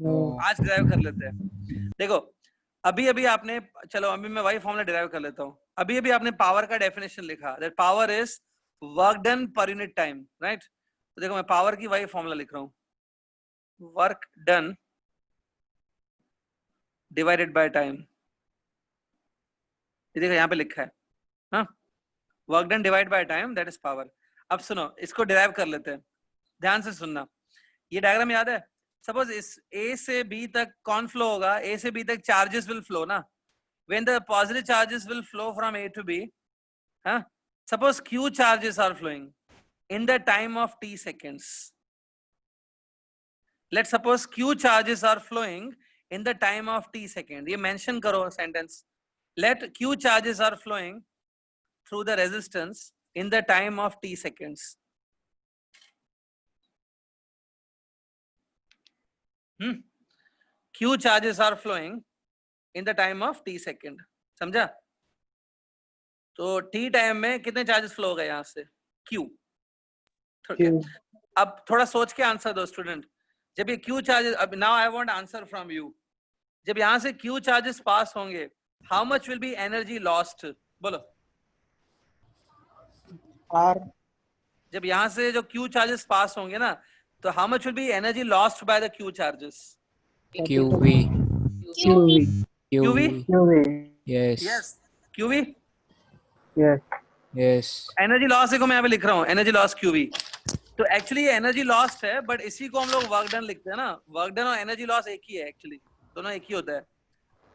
No. आज डिराइव कर लेते हैं. देखो अभी आपने, चलो अभी मैं वही फॉर्मूला डिराइव कर लेता हूँ. अभी आपने पावर का डेफिनेशन लिखा, that power is work done per unit time, right? तो देखो मैं पावर की वही फॉर्मूला लिख रहा हूँ, work done divided by time. ये देखो यहाँ पे लिखा है, हाँ, work done divide by time, that is power. अब सुनो, इसको डिराइव कर लेते हैं, ध्यान से सुनना. ये डायग्राम याद है? सपोज इस A से B तक कौन फ्लो होगा? A से B तक चार्जेस विल फ्लो ना. when the positive charges will flow from A to B. Huh? Suppose Q charges are flowing in the time of t seconds. Let's suppose Q charges are flowing in the time of t second. ये mention करो sentence. Let Q charges are flowing through the resistance in the time of t seconds. Q charges are flowing in the time of t second. समझा? तो t टाइम में कितने चार्जेस फ्लो हो गए यहाँ से? Q. अब थोड़ा सोच के आंसर दो स्टूडेंट. जब ये Q चार्जेस, अब now I want answer from you. जब यहाँ से Q चार्जेस पास होंगे, how much will be energy lost? बोलो. R. जब यहाँ से जो Q चार्जेस पास होंगे ना, तो how much will be energy lost by the Q charges? QV. QV. QV? QV. Yes. Yes. QV? Yes. Yes. Energy loss देखो मैं यहाँ पे लिख रहा हूँ, एनर्जी लॉस QV. तो एक्चुअली ये एनर्जी लॉस्ट है, बट इसी को हम लोग वर्क डन लिखते हैं ना. वर्क डन और एनर्जी लॉस एक ही है एक्चुअली, दोनों एक ही होता है.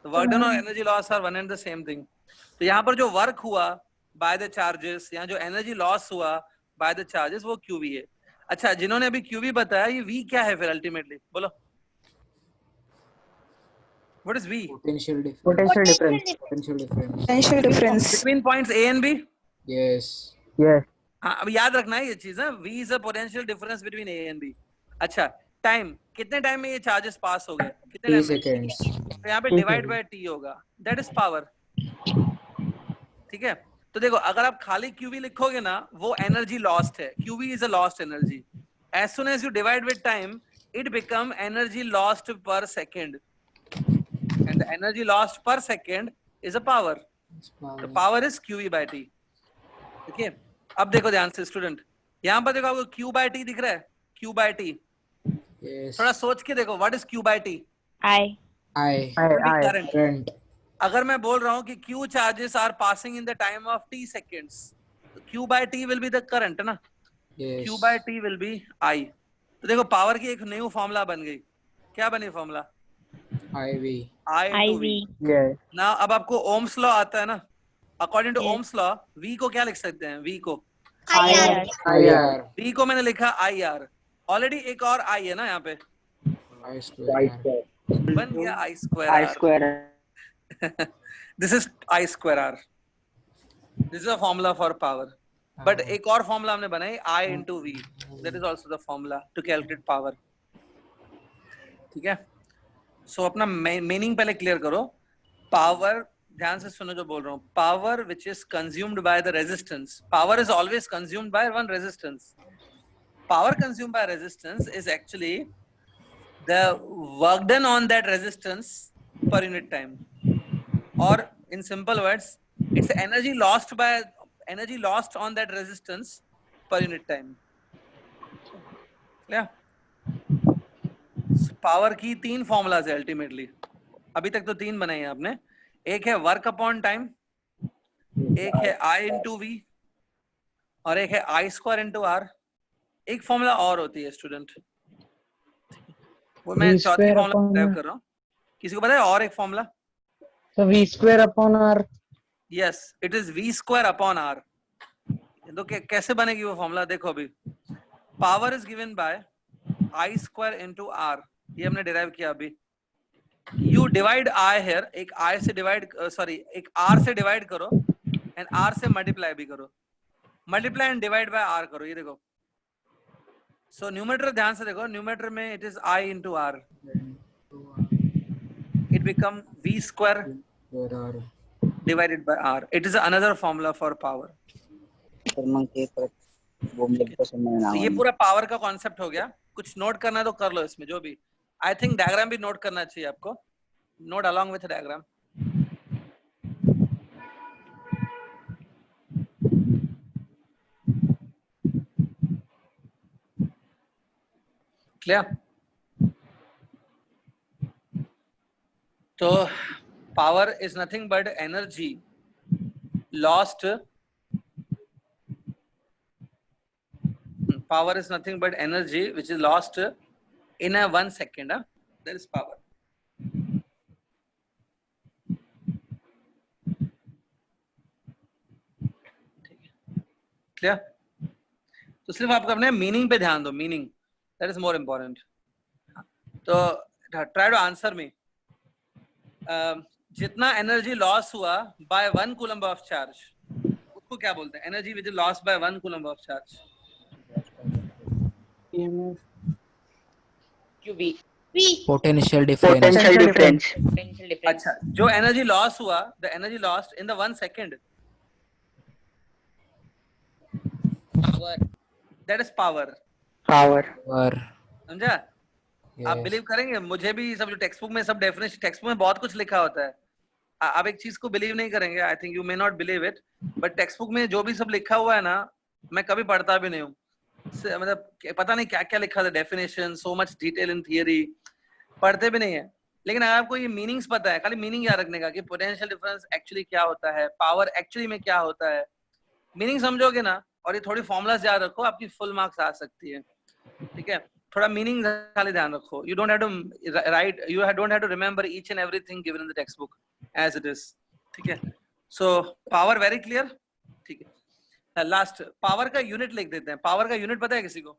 तो वर्क डन और energy loss are one and the same thing. तो यहाँ पर जो वर्क हुआ बाय द चार्जेस, यहाँ जो एनर्जी लॉस हुआ बाय द चार्जेस, वो QV है. अच्छा, जिन्होंने अभी QV बताया, ये V क्या है फिर अल्टीमेटली? बोलो. What is V? Potential difference. Potential difference. Potential difference. Potential difference. Between points A and B. Yes. Yes. हाँ, अब याद रखना है ये चीज है. V is a potential difference between A and B. अच्छा, टाइम, कितने टाइम में ये चार्जेस पास हो गए? कितने 3 टाइम में? seconds. तो यहाँ पे डिवाइड बाय T होगा. That is power. ठीक है. तो देखो, अगर आप खाली QV लिखोगे ना, वो एनर्जी लॉस्ट है. QV is a lost energy. As soon as you divide with time, it become energy lost per second. And the energy lost per second is a power. The power is QE by T. Okay. अब देखो ध्यान से स्टूडेंट, यहाँ पर देखो आपको Q by T दिख रहा है. Q by T. Yes. थोड़ा सोच के देखो, what is Q by T? I. I. Current. Current. अगर मैं बोल रहा हूँ कि Q charges are passing in the time of T seconds, तो Q by T will be the current ना. Yes. Q by T will be I. तो देखो पावर की एक न्यू फॉर्मूला बन गई. क्या बनी formula? IV. I into V. Yes. ना अब आपको ओम्स लॉ आता है ना. According to Yes. Ohm's law, V को क्या लिख सकते हैं? V को IR. IR. V को मैंने लिखा IR. ऑलरेडी एक और I है ना यहाँ पे, I square. बन गया I square I R. square. This is I square R. This is a formula for power. But एक और फॉर्मूला हमने बनाई, I into V. That is also the formula to calculate power. ठीक है. सो अपना मीनिंग पहले क्लियर करो. पावर, ध्यान से सुनो जो बोल रहा हूँ. Power which is consumed by the resistance. Power is always consumed by one resistance. Power consumed by resistance is actually the work done on that resistance per unit time, or in simple words, it's energy lost on that resistance per unit time. Yeah. Power की तीन फॉर्मूलाज है अल्टीमेटली. अभी तक तो तीन बनाए हैं आपने. एक है वर्क अपॉन टाइम, एक है I इंटू V, और एक है I स्क्वायर इंटू R. एक फॉर्मूला और होती है स्टूडेंट, वो मैं V चौथी square formula upon drive R. कर रहा हूँ. किसी को पता है और एक formula? So V square upon R. Yes, it is V square upon R. तो कैसे बनेगी वो फॉर्मूला? देखो अभी, power is given bye I square into R. ये हमने डिराइव किया अभी. यू डिवाइड I हियर, एक I से डिवाइड, एक R से डिवाइड करो एंड R से मल्टीप्लाई भी करो. Multiply and divide by R करो. ये देखो, सो न्यूमरेटर ध्यान से देखो, न्यूमरेटर में it is I into R. It become V square divided by R. It is another formula for power. तर मग ते परत बोंबलेट कसं तो म्हणणार ये पूरा पावर का कॉन्सेप्ट हो गया. कुछ नोट करना है तो कर लो इसमें जो भी. आई थिंक डायग्राम भी नोट करना चाहिए आपको. Note along with diagram. Clear? तो power is nothing but energy lost. Power is nothing but energy which is lost in a 1 second. That is power. Clear? तो सिर्फ आपको अपने मीनिंग पे ध्यान दो, meaning, that is more important. तो ट्राई टू आंसर मी. जितना एनर्जी लॉस हुआ बाय 1 कूलम्ब ऑफ चार्ज, उसको क्या बोलते हैं? Energy which is loss by 1 coulomb of charge. EMF. QB. Potential difference. Potential difference. Potential difference. अच्छा, जो एनर्जी लॉस हुआ, the energy lost in the 1 second, Power. That is power. Power. Or समझा? आप बिलीव करेंगे, मुझे भी सब जो टेक्स्ट बुक में सब डेफिनेशन, टेक्स्ट बुक में बहुत कुछ लिखा होता है. आप एक चीज को बिलीव नहीं करेंगे, I think you may not believe it, but text book में जो भी सब लिखा हुआ है ना, मैं कभी पढ़ता भी नहीं हूँ. मतलब पता नहीं क्या क्या लिखा था, definition, so much detail in theory, पढ़ते भी नहीं है. लेकिन अगर आपको ये मीनिंग्स पता है, खाली मीनिंग याद रखने का कि पोटेंशियल डिफरेंस एक्चुअली क्या होता है, पावर एक्चुअली में क्या होता है, मीनिंग समझोगे ना, और ये थोड़ी फॉर्मुलाज याद रखो, आपकी फुल मार्क्स आ सकती है. ठीक है, थोड़ा मीनिंग खाली ध्यान रखो. You don't have to write, you don't have to remember each and everything given in the text book as it is. ठीक है, सो पावर वेरी क्लियर. ठीक है, लास्ट पावर का यूनिट लिख देते हैं. पावर का यूनिट पता है किसी को?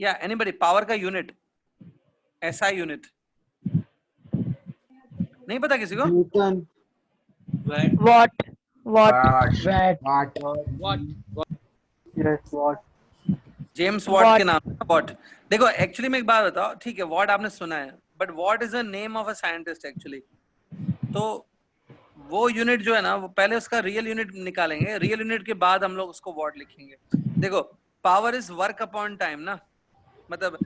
या एनीबॉडी? पावर का यूनिट, एसआई यूनिट नहीं पता किसी को? Newton. What? Yes, what? James Watt Watt. के नाम से. वॉट, देखो एक्चुअली में एक बात बताओ, ठीक है, वॉट आपने सुना है, but what is the name of a scientist actually. तो वो यूनिट जो है ना, वो पहले उसका रियल यूनिट निकालेंगे, रियल यूनिट के बाद हम लोग उसको वॉट लिखेंगे. देखो, power is work upon time ना, मतलब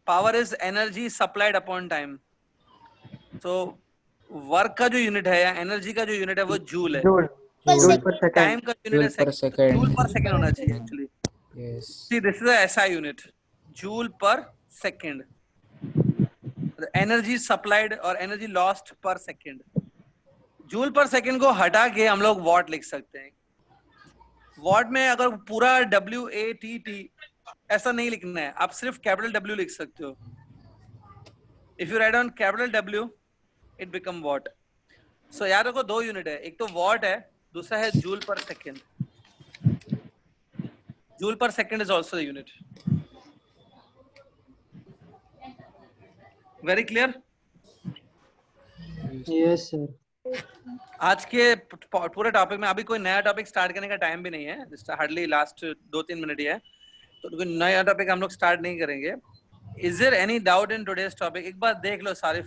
power is energy supplied upon time. तो वर्क का जो यूनिट है या एनर्जी का जो यूनिट है वो जूल है. Joule. Joule per second. Time का यूनिट Joule per है second. जूल पर सेकंड होना चाहिए actually. yes. See, this is a SI unit, joule per second. The energy supplied or energy lost per second. Joule पर सेकंड को हटा के हम लोग वॉट लिख सकते हैं. वॉट में अगर पूरा WATT ऐसा नहीं लिखना है, आप सिर्फ कैपिटल W लिख सकते हो. If you write on capital W, it become watt. So याद रखो, दो यूनिट है, एक तो वॉट है, दूसरा है जूल पर सेकंड. जूल पर second is also the unit. Very clear? Yes, sir. आज के पूरे टॉपिक में अभी कोई नया टॉपिक स्टार्ट करने का टाइम भी नहीं है, हार्डली लास्ट 2-3 मिनट ही है, तो कोई नया टॉपिक हम लोग स्टार्ट नहीं करेंगे. Is there any doubt in today's topic? एक बार देख लो सारे